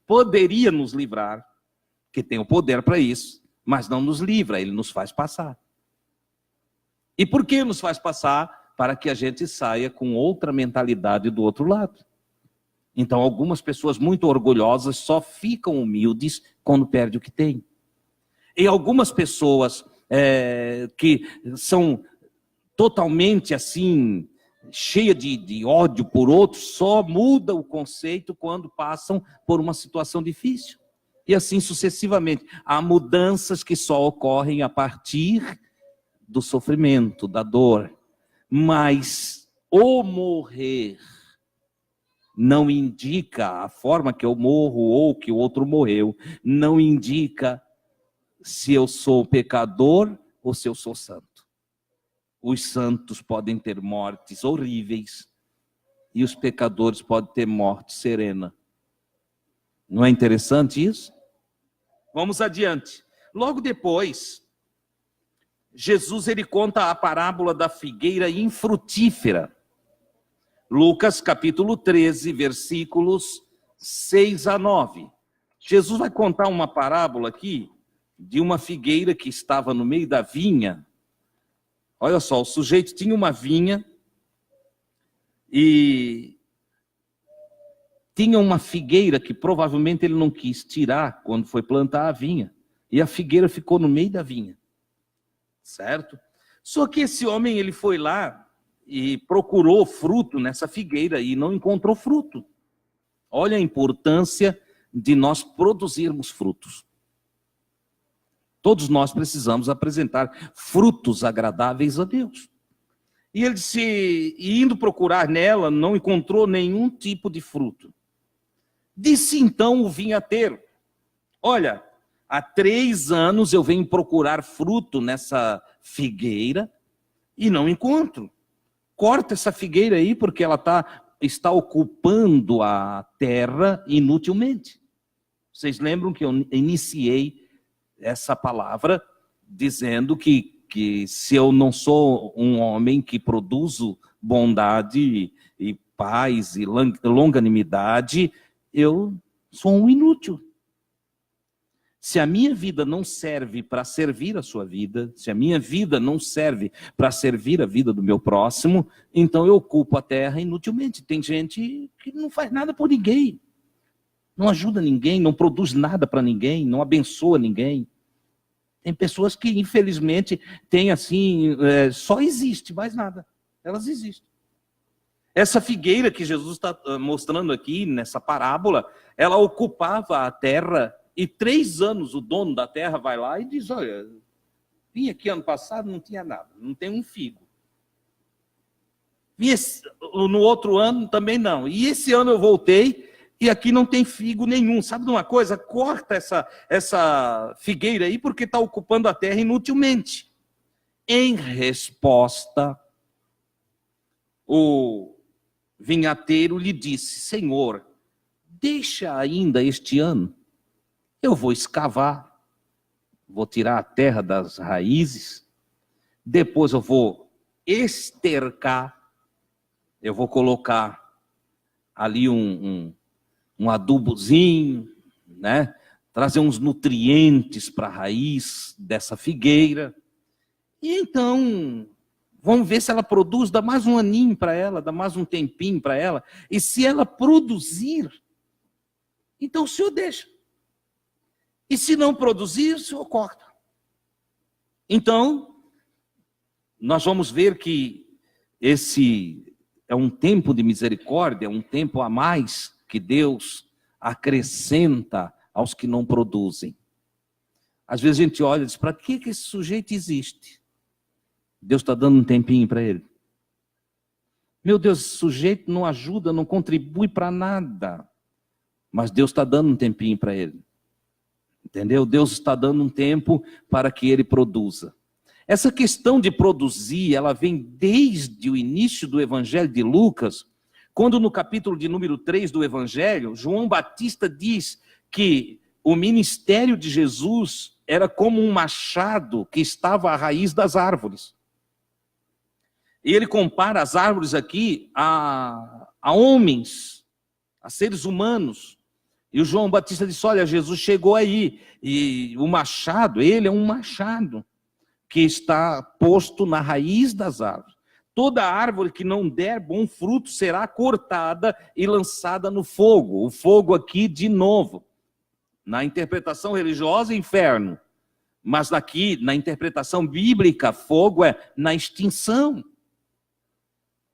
poderia nos livrar, que tem o poder para isso, mas não nos livra, Ele nos faz passar. E por que nos faz passar? Para que a gente saia com outra mentalidade do outro lado. Então algumas pessoas muito orgulhosas só ficam humildes quando perdem o que têm. E algumas pessoas que são totalmente assim, cheia de ódio por outros, só muda o conceito quando passam por uma situação difícil. E assim sucessivamente. Há mudanças que só ocorrem a partir do sofrimento, da dor. Mas o morrer não indica a forma que eu morro ou que o outro morreu. Não indica se eu sou pecador ou se eu sou santo. Os santos podem ter mortes horríveis e os pecadores podem ter morte serena. Não é interessante isso? Vamos adiante. Logo depois, Jesus ele conta a parábola da figueira infrutífera. Lucas capítulo 13, versículos 6 a 9. Jesus vai contar uma parábola aqui de uma figueira que estava no meio da vinha. Olha só, o sujeito tinha uma vinha e tinha uma figueira que provavelmente ele não quis tirar quando foi plantar a vinha. E a figueira ficou no meio da vinha. Certo? Só que esse homem ele foi lá e procurou fruto nessa figueira e não encontrou fruto. Olha a importância de nós produzirmos frutos. Todos nós precisamos apresentar frutos agradáveis a Deus. E ele disse, indo procurar nela, não encontrou nenhum tipo de fruto. Disse então o vinhateiro, olha, há 3 anos eu venho procurar fruto nessa figueira e não encontro. Corta essa figueira aí porque ela está está ocupando a terra inutilmente. Vocês lembram que eu iniciei essa palavra dizendo que se eu não sou um homem que produzo bondade e paz e longanimidade, eu sou um inútil. Se a minha vida não serve para servir a sua vida, se a minha vida não serve para servir a vida do meu próximo, então eu ocupo a terra inutilmente. Tem gente que não faz nada por ninguém, não ajuda ninguém, não produz nada para ninguém, não abençoa ninguém. Tem pessoas que, infelizmente, têm assim, só existe, mais nada. Elas existem. Essa figueira que Jesus está mostrando aqui, nessa parábola, ela ocupava a terra, e 3 anos o dono da terra vai lá e diz, olha, vim aqui ano passado, não tinha nada, não tem um figo. No outro ano também não. E esse ano eu voltei, e aqui não tem figo nenhum. Sabe de uma coisa? Corta essa figueira aí, porque está ocupando a terra inutilmente. Em resposta, o vinhateiro lhe disse, Senhor, deixa ainda este ano, eu vou escavar, vou tirar a terra das raízes, depois eu vou estercar, eu vou colocar ali um adubozinho, né? Trazer uns nutrientes para a raiz dessa figueira. E então, vamos ver se ela produz, dá mais um aninho para ela, dá mais um tempinho para ela. E se ela produzir, então o senhor deixa. E se não produzir, o senhor corta. Então, nós vamos ver que esse é um tempo de misericórdia, é um tempo a mais que Deus acrescenta aos que não produzem. Às vezes a gente olha e diz, para que esse sujeito existe? Deus está dando um tempinho para ele. Meu Deus, esse sujeito não ajuda, não contribui para nada. Mas Deus está dando um tempinho para ele. Entendeu? Deus está dando um tempo para que ele produza. Essa questão de produzir, ela vem desde o início do Evangelho de Lucas, quando no capítulo de número 3 do Evangelho, João Batista diz que o ministério de Jesus era como um machado que estava à raiz das árvores. E ele compara as árvores aqui a homens, a seres humanos. E o João Batista disse, olha, Jesus chegou aí, e o machado, ele é um machado que está posto na raiz das árvores. Toda árvore que não der bom fruto será cortada e lançada no fogo. O fogo aqui, de novo, na interpretação religiosa, inferno. Mas aqui, na interpretação bíblica, fogo é na extinção.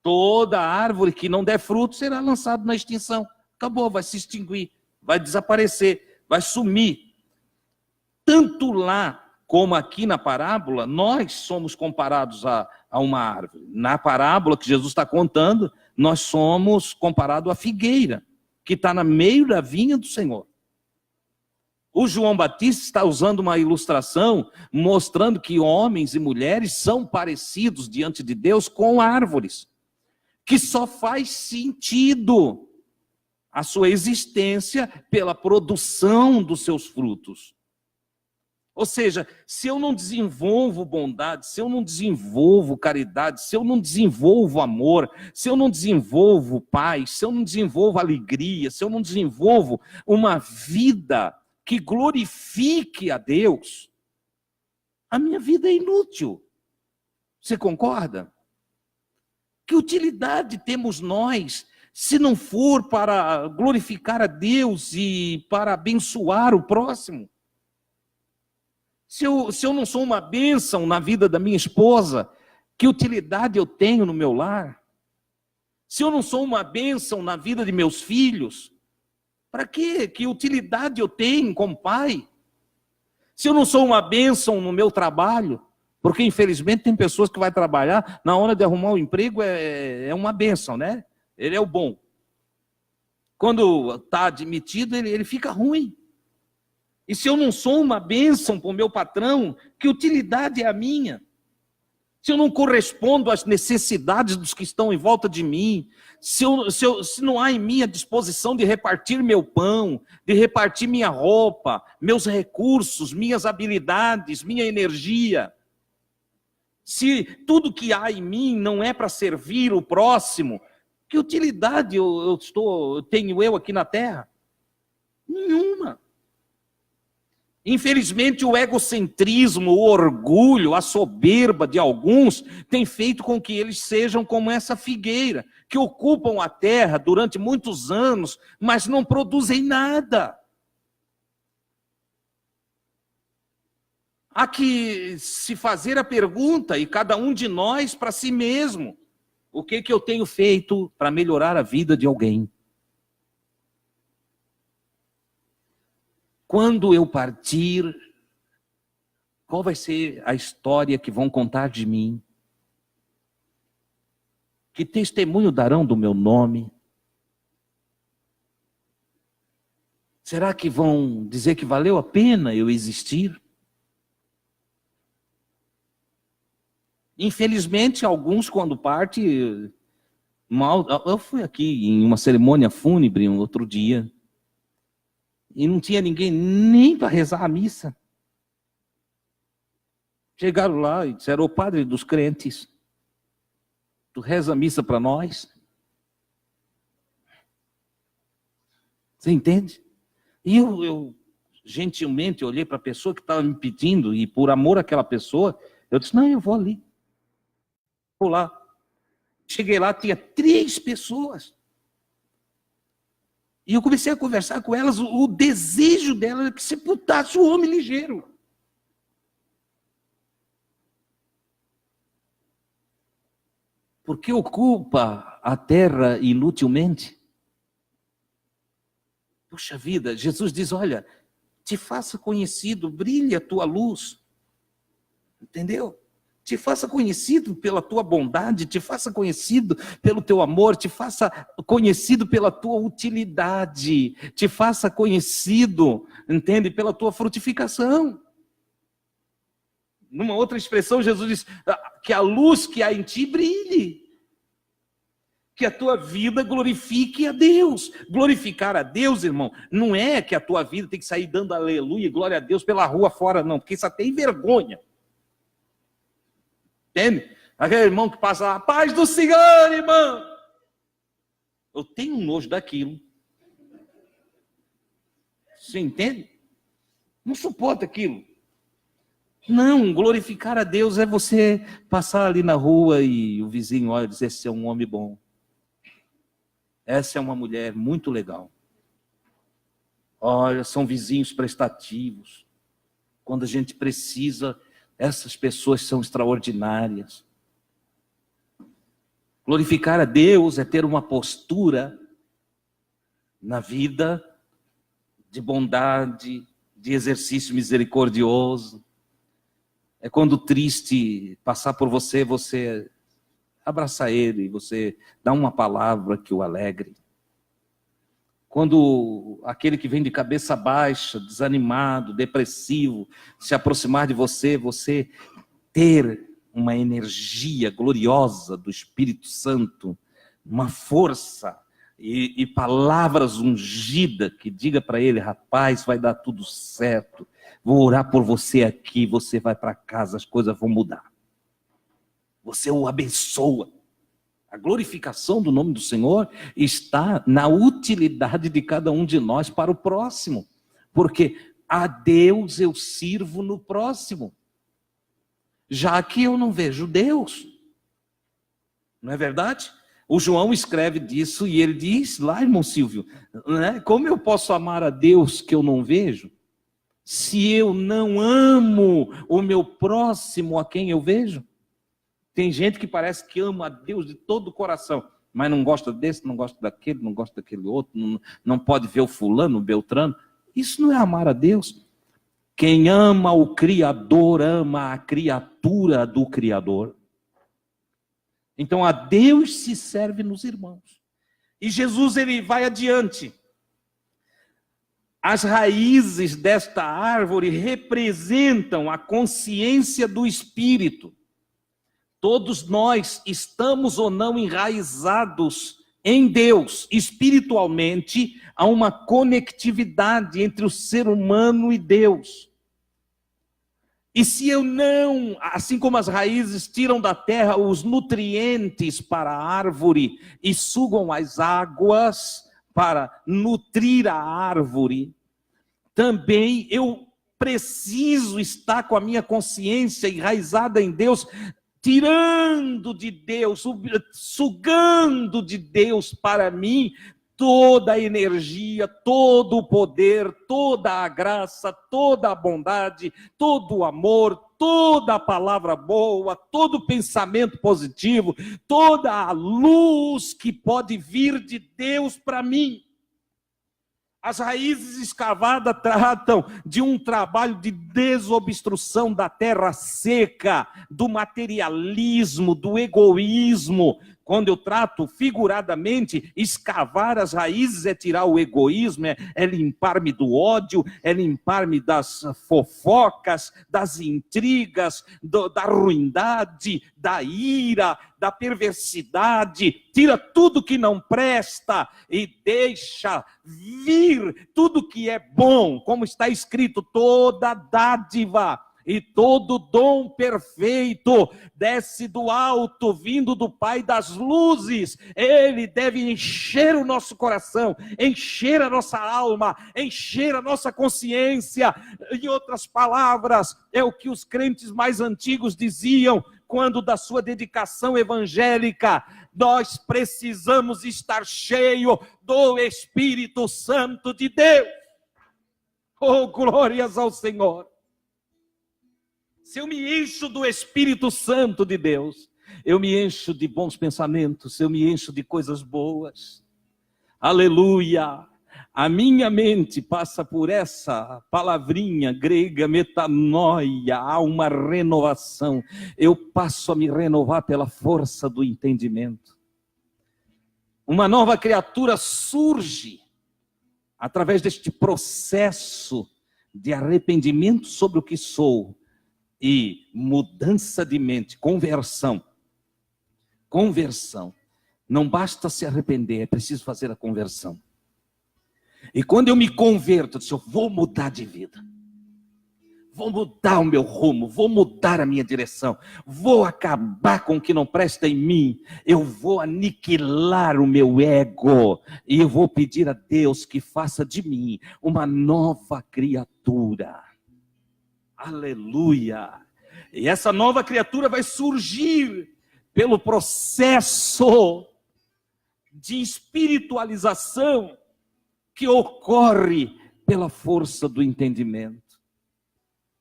Toda árvore que não der fruto será lançada na extinção. Acabou, vai se extinguir, vai desaparecer, vai sumir. Tanto lá como aqui na parábola, nós somos comparados a uma árvore. Na parábola que Jesus está contando, nós somos comparados à figueira, que está no meio da vinha do Senhor. O João Batista está usando uma ilustração, mostrando que homens e mulheres são parecidos diante de Deus com árvores, que só faz sentido a sua existência pela produção dos seus frutos. Ou seja, se eu não desenvolvo bondade, se eu não desenvolvo caridade, se eu não desenvolvo amor, se eu não desenvolvo paz, se eu não desenvolvo alegria, se eu não desenvolvo uma vida que glorifique a Deus, a minha vida é inútil. Você concorda? Que utilidade temos nós se não for para glorificar a Deus e para abençoar o próximo? Se eu não sou uma bênção na vida da minha esposa, que utilidade eu tenho no meu lar? Se eu não sou uma bênção na vida de meus filhos, para quê? Que utilidade eu tenho como pai? Se eu não sou uma bênção no meu trabalho, porque infelizmente tem pessoas que vão trabalhar, na hora de arrumar um emprego é uma bênção, né? Ele é o bom. Quando está admitido, ele fica ruim. E se eu não sou uma bênção para o meu patrão, que utilidade é a minha? se eu não correspondo às necessidades dos que estão em volta de mim, se não há em mim a disposição de repartir meu pão, de repartir minha roupa, meus recursos, minhas habilidades, minha energia, se tudo que há em mim não é para servir o próximo, que utilidade tenho eu aqui na terra? Nenhuma. Infelizmente, o egocentrismo, o orgulho, a soberba de alguns tem feito com que eles sejam como essa figueira, que ocupam a terra durante muitos anos, mas não produzem nada. Há que se fazer a pergunta, e cada um de nós para si mesmo, o que eu tenho feito para melhorar a vida de alguém? Quando eu partir, qual vai ser a história que vão contar de mim? Que testemunho darão do meu nome? Será que vão dizer que valeu a pena eu existir? Infelizmente, alguns quando partem, eu fui aqui em uma cerimônia fúnebre um outro dia, e não tinha ninguém nem para rezar a missa. Chegaram lá e disseram: ô padre dos crentes, tu reza a missa para nós? Você entende? E eu gentilmente olhei para a pessoa que estava me pedindo, e por amor àquela pessoa, eu disse: não, eu vou ali. Vou lá. Cheguei lá, tinha 3 pessoas. E eu comecei a conversar com elas, o desejo delas era que sepultasse o homem ligeiro. Porque ocupa a terra inutilmente. Puxa vida, Jesus diz: olha, te faça conhecido, brilhe a tua luz. Entendeu? Te faça conhecido pela tua bondade, te faça conhecido pelo teu amor, te faça conhecido pela tua utilidade, te faça conhecido, entende, pela tua frutificação. Numa outra expressão, Jesus diz que a luz que há em ti brilhe, que a tua vida glorifique a Deus. Glorificar a Deus, irmão, não é que a tua vida tem que sair dando aleluia e glória a Deus pela rua fora, não, porque isso tem vergonha. Entende? Aquele irmão que passa lá: paz do Senhor, irmão. Eu tenho um nojo daquilo. Você entende? Não suporta aquilo. Não, glorificar a Deus é você passar ali na rua e o vizinho olha e dizer: esse é um homem bom. Essa é uma mulher muito legal. Olha, são vizinhos prestativos. Quando a gente precisa, essas pessoas são extraordinárias. Glorificar a Deus é ter uma postura na vida de bondade, de exercício misericordioso. É quando triste passar por você, você abraçar ele, você dá uma palavra que o alegre. Quando aquele que vem de cabeça baixa, desanimado, depressivo, se aproximar de você, você ter uma energia gloriosa do Espírito Santo, uma força e palavras ungidas que diga para ele: rapaz, vai dar tudo certo, vou orar por você aqui, você vai para casa, as coisas vão mudar. Você o abençoa. A glorificação do nome do Senhor está na utilidade de cada um de nós para o próximo. Porque a Deus eu sirvo no próximo. Já que eu não vejo Deus. Não é verdade? O João escreve disso e ele diz lá, irmão Silvio, né? Como eu posso amar a Deus que eu não vejo, se eu não amo o meu próximo a quem eu vejo? Tem gente que parece que ama a Deus de todo o coração, mas não gosta desse, não gosta daquele, não gosta daquele outro, não pode ver o fulano, o beltrano. Isso não é amar a Deus. Quem ama o Criador, ama a criatura do Criador. Então a Deus se serve nos irmãos. E Jesus, ele vai adiante. As raízes desta árvore representam a consciência do Espírito. Todos nós estamos ou não enraizados em Deus. Espiritualmente, há uma conectividade entre o ser humano e Deus. E se eu não, assim como as raízes tiram da terra os nutrientes para a árvore e sugam as águas para nutrir a árvore, também eu preciso estar com a minha consciência enraizada em Deus, tirando de Deus, sugando de Deus para mim toda a energia, todo o poder, toda a graça, toda a bondade, todo o amor, toda a palavra boa, todo o pensamento positivo, toda a luz que pode vir de Deus para mim. As raízes escavadas tratam de um trabalho de desobstrução da terra seca, do materialismo, do egoísmo. Quando eu trato figuradamente, escavar as raízes é tirar o egoísmo, é limpar-me do ódio, é limpar-me das fofocas, das intrigas, da ruindade, da ira, da perversidade. Tira tudo que não presta e deixa vir tudo que é bom, como está escrito, toda dádiva e todo dom perfeito desce do alto, vindo do Pai das luzes. Ele deve encher o nosso coração, encher a nossa alma, encher a nossa consciência. Em outras palavras, é o que os crentes mais antigos diziam quando da sua dedicação evangélica: nós precisamos estar cheio do Espírito Santo de Deus. Oh, glórias ao Senhor! Se eu me encho do Espírito Santo de Deus, eu me encho de bons pensamentos, eu me encho de coisas boas. Aleluia! A minha mente passa por essa palavrinha grega, metanoia, há uma renovação. Eu passo a me renovar pela força do entendimento. Uma nova criatura surge através deste processo de arrependimento sobre o que sou e mudança de mente, conversão. Conversão. Não basta se arrepender, é preciso fazer a conversão. E quando eu me converto, eu disse, eu vou mudar de vida. Vou mudar o meu rumo, vou mudar a minha direção. Vou acabar com o que não presta em mim. Eu vou aniquilar o meu ego. E eu vou pedir a Deus que faça de mim uma nova criatura. Aleluia! E essa nova criatura vai surgir pelo processo de espiritualização que ocorre pela força do entendimento.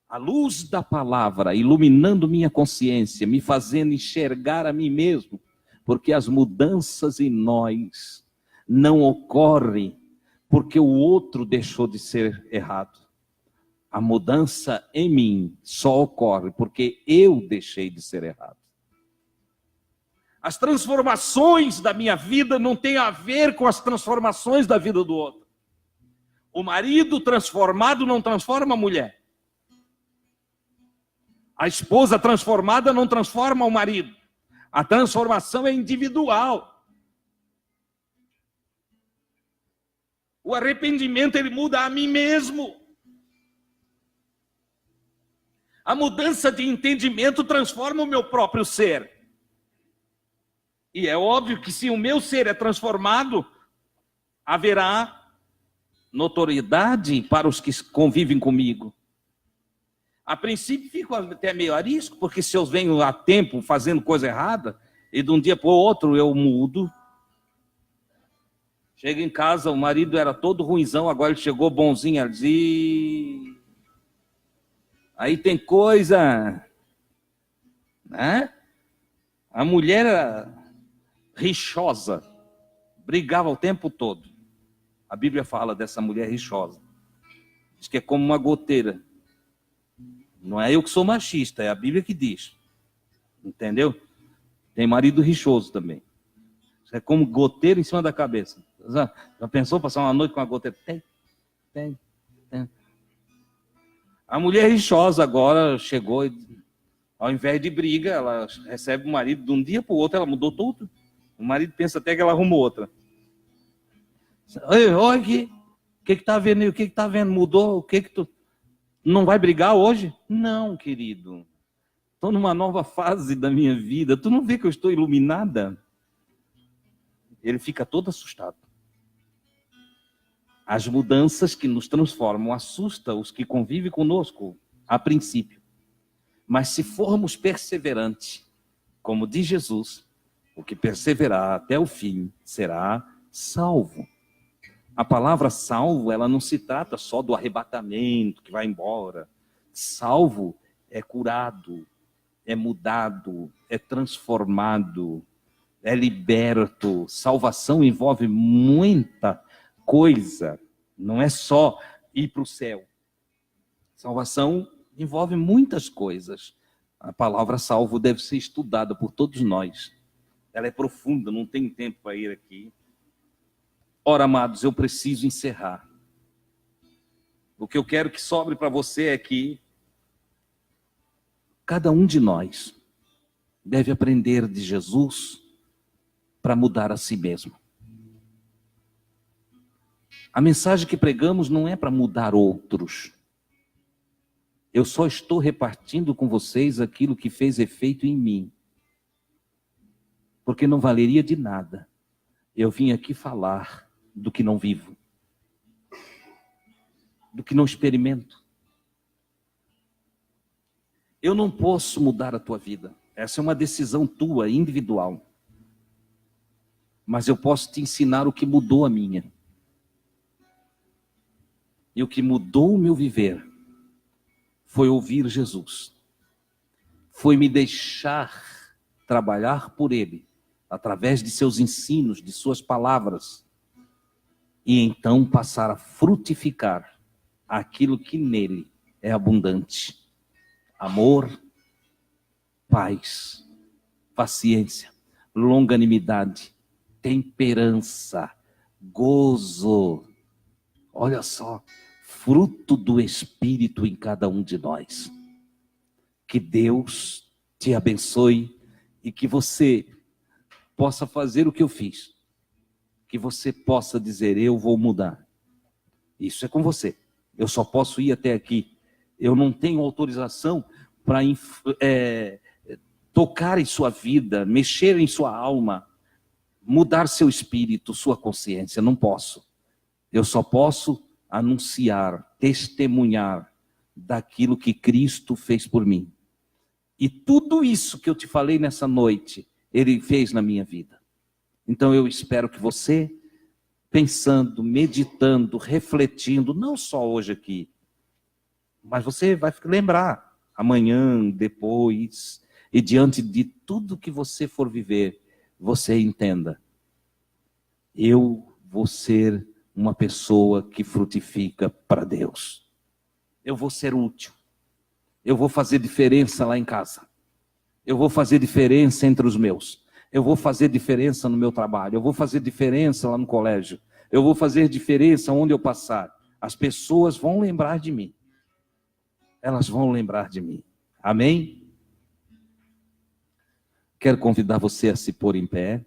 A luz da palavra iluminando minha consciência, me fazendo enxergar a mim mesmo, porque as mudanças em nós não ocorrem porque o outro deixou de ser errado. A mudança em mim só ocorre porque eu deixei de ser errado. As transformações da minha vida não têm a ver com as transformações da vida do outro. O marido transformado não transforma a mulher. A esposa transformada não transforma o marido. A transformação é individual. O arrependimento, ele muda a mim mesmo. A mudança de entendimento transforma o meu próprio ser. E é óbvio que se o meu ser é transformado, haverá notoriedade para os que convivem comigo. A princípio fico até meio arisco, porque se eu venho há tempo fazendo coisa errada, e de um dia para o outro eu mudo. Chego em casa, o marido era todo ruinzão, agora ele chegou bonzinho, ele diz... Aí tem coisa, né? A mulher era rixosa, brigava o tempo todo. A Bíblia fala dessa mulher rixosa. Diz que é como uma goteira. Não é eu que sou machista, é a Bíblia que diz. Entendeu? Tem marido rixoso também. É como goteira em cima da cabeça. Já pensou passar uma noite com uma goteira? Tem. A mulher rixosa agora chegou e... Ao invés de briga, ela recebe o marido de um dia para o outro, ela mudou tudo. O marido pensa até que ela arrumou outra. Olha aqui, o que está vendo aí? O que está vendo? Mudou? O que tu... Não vai brigar hoje? Não, querido. Estou numa nova fase da minha vida. Tu não vê que eu estou iluminada? Ele fica todo assustado. As mudanças que nos transformam assustam os que convivem conosco, a princípio. Mas se formos perseverantes, como diz Jesus, o que perseverar até o fim será salvo. A palavra salvo, ela não se trata só do arrebatamento, que vai embora. Salvo é curado, é mudado, é transformado, é liberto. Salvação envolve muita coisa, não é só ir para o céu. Salvação envolve muitas coisas. A palavra salvo deve ser estudada por todos nós. Ela é profunda, não tem tempo para ir aqui. Ora, amados, eu preciso encerrar. O que eu quero que sobre para você é que cada um de nós deve aprender de Jesus para mudar a si mesmo. A mensagem que pregamos não é para mudar outros. Eu só estou repartindo com vocês aquilo que fez efeito em mim. Porque não valeria de nada eu vim aqui falar do que não vivo, do que não experimento. Eu não posso mudar a tua vida. Essa é uma decisão tua, individual. Mas eu posso te ensinar o que mudou a minha. E o que mudou o meu viver foi ouvir Jesus. Foi me deixar trabalhar por Ele, através de seus ensinos, de suas palavras. E então passar a frutificar aquilo que nele é abundante. Amor, paz, paciência, longanimidade, temperança, gozo. Olha só, fruto do Espírito em cada um de nós. Que Deus te abençoe e que você possa fazer o que eu fiz. Que você possa dizer, eu vou mudar. Isso é com você. Eu só posso ir até aqui. Eu não tenho autorização para tocar em sua vida, mexer em sua alma, mudar seu espírito, sua consciência. Não posso. Eu só posso anunciar, testemunhar daquilo que Cristo fez por mim. E tudo isso que eu te falei nessa noite, Ele fez na minha vida. Então eu espero que você, pensando, meditando, refletindo, não só hoje aqui, mas você vai lembrar amanhã, depois, e diante de tudo que você for viver, você entenda. Eu vou ser uma pessoa que frutifica para Deus. Eu vou ser útil. Eu vou fazer diferença lá em casa. Eu vou fazer diferença entre os meus. Eu vou fazer diferença no meu trabalho. Eu vou fazer diferença lá no colégio. Eu vou fazer diferença onde eu passar. As pessoas vão lembrar de mim. Elas vão lembrar de mim. Amém? Quero convidar você a se pôr em pé.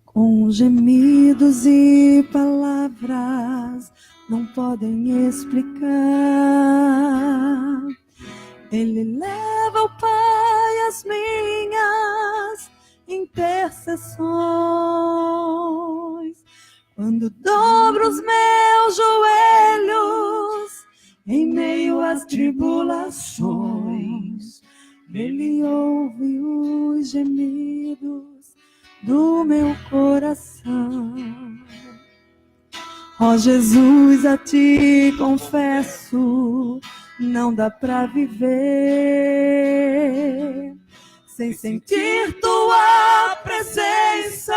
Com gemidos e palavras não podem explicar. Ele leva ao Pai as minhas intercessões. Quando dobro os meus joelhos em meio às tribulações, Ele ouve os gemidos do meu coração. Ó Jesus, a ti confesso, não dá pra viver sem sentir tua presença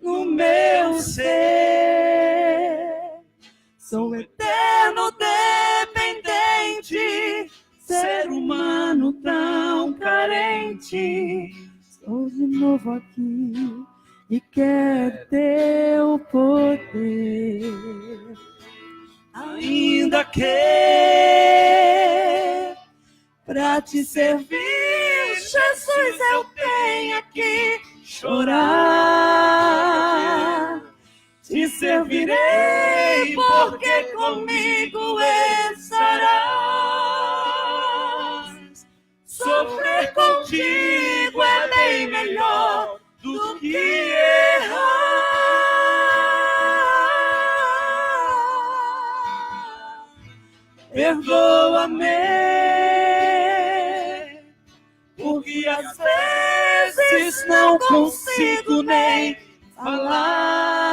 no meu ser. Sou eterno dependente ti. Estou de novo aqui e quero teu poder. Ainda que pra te servir, Jesus, eu tenha que chorar. Te servirei porque comigo estarás. Sofrer contigo é bem melhor do que errar. Perdoa-me, porque às vezes não consigo nem falar.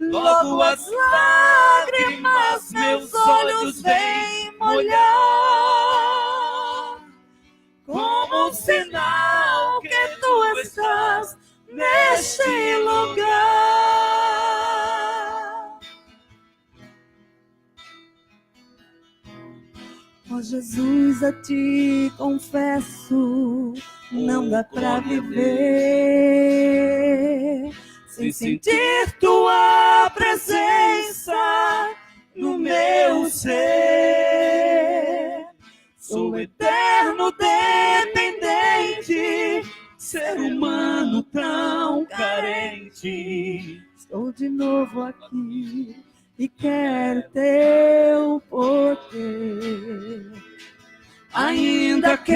Logo as lágrimas meus olhos vêm molhar, como um sinal que tu estás neste lugar. Ó Jesus, a ti confesso, não dá pra viver sem sentir tua presença no meu ser. Sou eterno dependente, ser humano tão carente. Estou de novo aqui e quero teu poder. Ainda que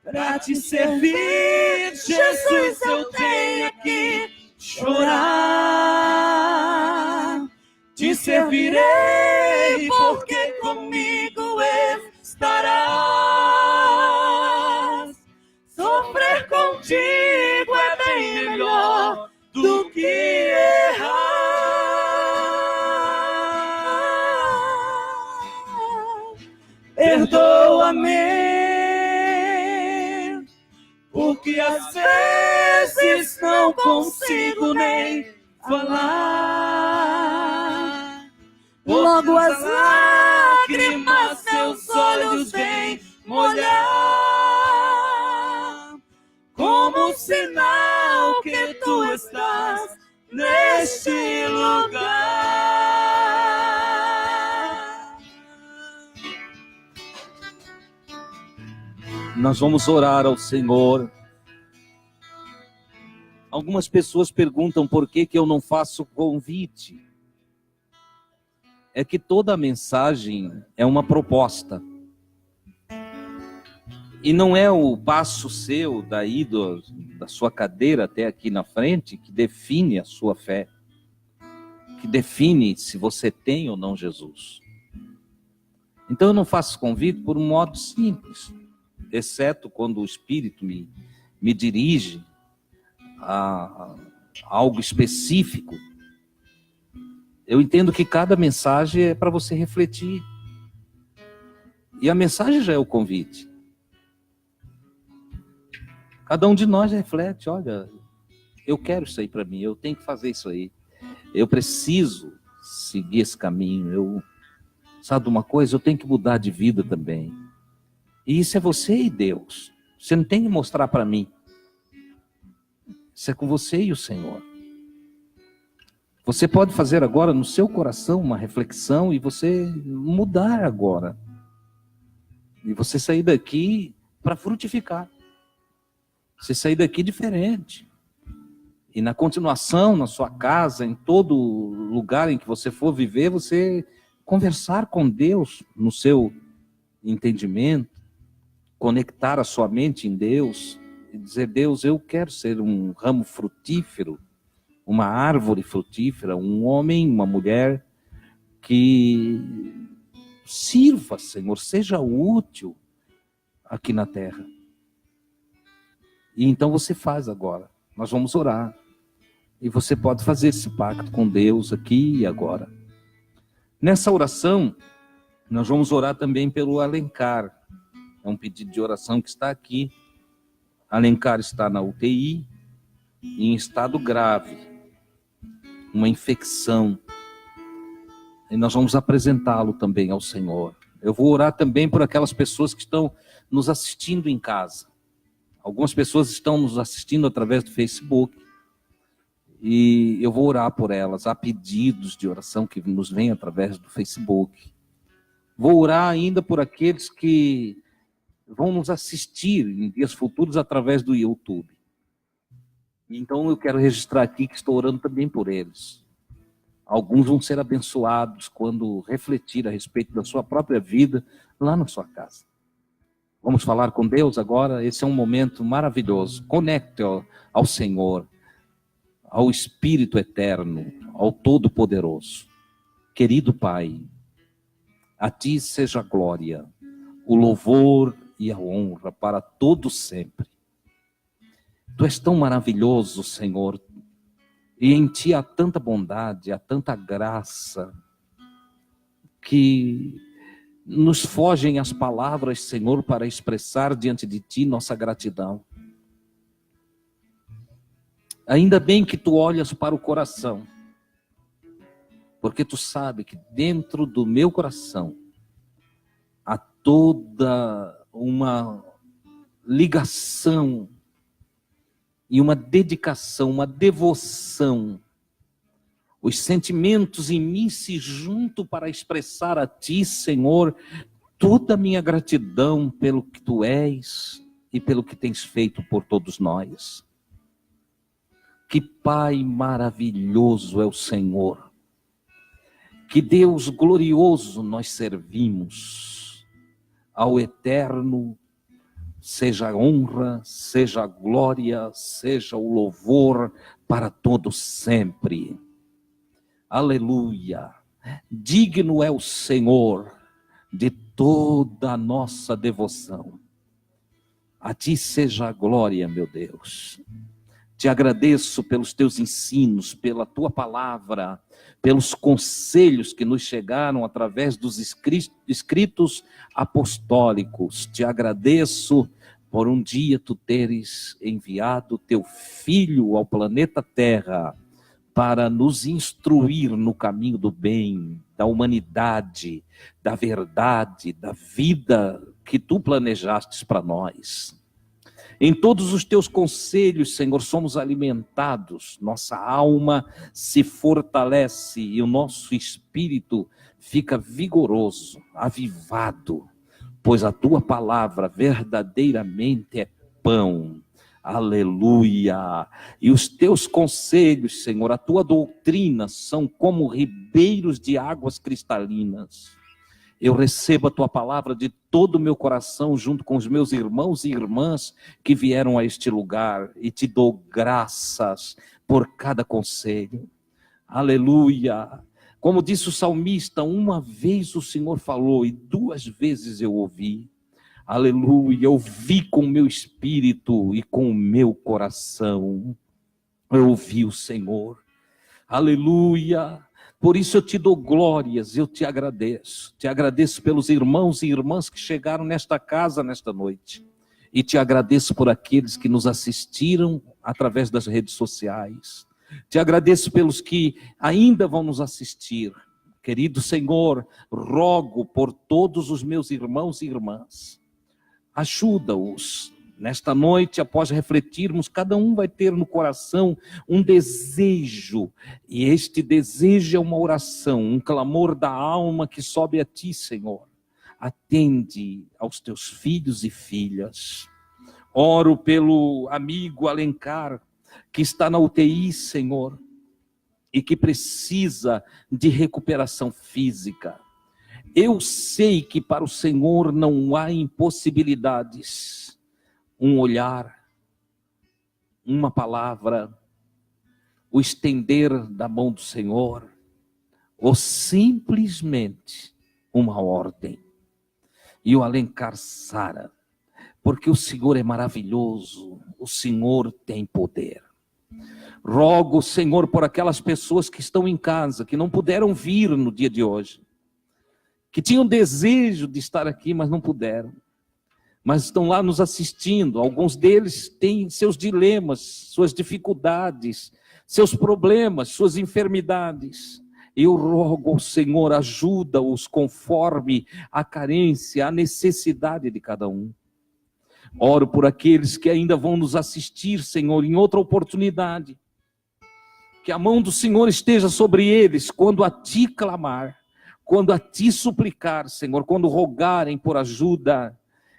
pra te servir, Jesus, eu tenha que chorar. Te servirei porque comigo estarás. Sofrer contigo é bem melhor do que errar. Perdoa-me, porque às vezes não consigo nem falar. Logo as lágrimas meus olhos vêm molhar, como um sinal que tu estás neste lugar. Nós vamos orar ao Senhor. Algumas pessoas perguntam por que eu não faço convite. É que toda mensagem é uma proposta. E não é o passo seu daí da sua cadeira até aqui na frente que define a sua fé, que define se você tem ou não Jesus. Então eu não faço convite por um modo simples, exceto quando o Espírito me dirige a algo específico. Eu entendo que cada mensagem é para você refletir. E a mensagem já é o convite. Cada um de nós reflete, olha, eu quero isso aí para mim, eu tenho que fazer isso aí. Eu preciso seguir esse caminho. Sabe de uma coisa? Eu tenho que mudar de vida também. E isso é você e Deus. Você não tem que mostrar para mim. Isso é com você e o Senhor. Você pode fazer agora no seu coração uma reflexão e você mudar agora. E você sair daqui para frutificar. Você sair daqui diferente. E na continuação, na sua casa, em todo lugar em que você for viver, você conversar com Deus no seu entendimento, conectar a sua mente em Deus e dizer, Deus, eu quero ser um ramo frutífero, uma árvore frutífera, um homem, uma mulher que sirva, Senhor, seja útil aqui na terra. E então você faz agora. Nós vamos orar. E você pode fazer esse pacto com Deus aqui e agora. Nessa oração, nós vamos orar também pelo Alencar. É um pedido de oração que está aqui. Alencar está na UTI, em estado grave. Uma infecção. E nós vamos apresentá-lo também ao Senhor. Eu vou orar também por aquelas pessoas que estão nos assistindo em casa. Algumas pessoas estão nos assistindo através do Facebook. E eu vou orar por elas. Há pedidos de oração que nos vêm através do Facebook. Vou orar ainda por aqueles que vão nos assistir em dias futuros através do YouTube. Então eu quero registrar aqui que estou orando também por eles. Alguns vão ser abençoados quando refletir a respeito da sua própria vida lá na sua casa. Vamos falar com Deus agora? Esse é um momento maravilhoso. Conecte ao Senhor, ao Espírito Eterno, ao Todo-Poderoso. Querido Pai, a Ti seja a glória, o louvor e a honra para todos sempre. Tu és tão maravilhoso, Senhor, e em Ti há tanta bondade, há tanta graça, que nos fogem as palavras, Senhor, para expressar diante de Ti nossa gratidão. Ainda bem que Tu olhas para o coração, porque Tu sabe que dentro do meu coração há toda uma ligação e uma dedicação, uma devoção. Os sentimentos em mim se juntam para expressar a Ti, Senhor, toda a minha gratidão pelo que Tu és e pelo que tens feito por todos nós. Que Pai maravilhoso é o Senhor. Que Deus glorioso nós servimos. Ao Eterno seja a honra, seja a glória, seja o louvor para todos sempre. Aleluia. Digno é o Senhor de toda a nossa devoção. A Ti seja a glória, meu Deus. Te agradeço pelos Teus ensinos, pela Tua palavra, pelos conselhos que nos chegaram através dos escritos apostólicos. Te agradeço por um dia Tu teres enviado Teu Filho ao planeta Terra para nos instruir no caminho do bem, da humanidade, da verdade, da vida que Tu planejastes para nós. Em todos os Teus conselhos, Senhor, somos alimentados, nossa alma se fortalece e o nosso espírito fica vigoroso, avivado, pois a Tua palavra verdadeiramente é pão. Aleluia! E os Teus conselhos, Senhor, a Tua doutrina são como ribeiros de águas cristalinas. Eu recebo a Tua palavra de todo o meu coração, junto com os meus irmãos e irmãs que vieram a este lugar, e Te dou graças por cada conselho. Aleluia! Como disse o salmista, uma vez o Senhor falou e 2 vezes eu ouvi. Aleluia! Eu vi com o meu espírito e com o meu coração. Eu ouvi o Senhor. Aleluia! Por isso eu Te dou glórias, eu Te agradeço. Te agradeço pelos irmãos e irmãs que chegaram nesta casa nesta noite. E Te agradeço por aqueles que nos assistiram através das redes sociais. Te agradeço pelos que ainda vão nos assistir. Querido Senhor, rogo por todos os meus irmãos e irmãs. Ajuda-os. Nesta noite, após refletirmos, cada um vai ter no coração um desejo. E este desejo é uma oração, um clamor da alma que sobe a Ti, Senhor. Atende aos Teus filhos e filhas. Oro pelo amigo Alencar, que está na UTI, Senhor, e que precisa de recuperação física. Eu sei que para o Senhor não há impossibilidades. Um olhar, uma palavra, o estender da mão do Senhor, ou simplesmente uma ordem. E o Alencar sara, porque o Senhor é maravilhoso, o Senhor tem poder. Rogo, Senhor, por aquelas pessoas que estão em casa, que não puderam vir no dia de hoje, que tinham desejo de estar aqui, mas não puderam. Mas estão lá nos assistindo. Alguns deles têm seus dilemas, suas dificuldades, seus problemas, suas enfermidades. Eu rogo ao Senhor, ajuda-os conforme a carência, a necessidade de cada um. Oro por aqueles que ainda vão nos assistir, Senhor, em outra oportunidade. Que a mão do Senhor esteja sobre eles quando a Ti clamar, quando a Ti suplicar, Senhor, quando rogarem por ajuda,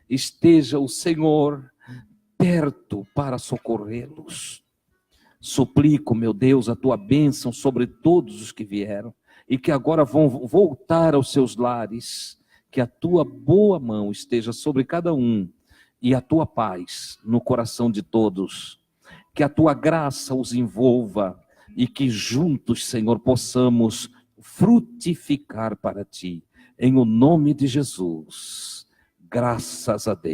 esteja o Senhor perto para socorrê-los. Suplico, meu Deus, a Tua bênção sobre todos os que vieram e que agora vão voltar aos seus lares. Que a Tua boa mão esteja sobre cada um e a Tua paz no coração de todos. Que a Tua graça os envolva e que juntos, Senhor, possamos frutificar para Ti. Em o nome de Jesus. Graças a Deus.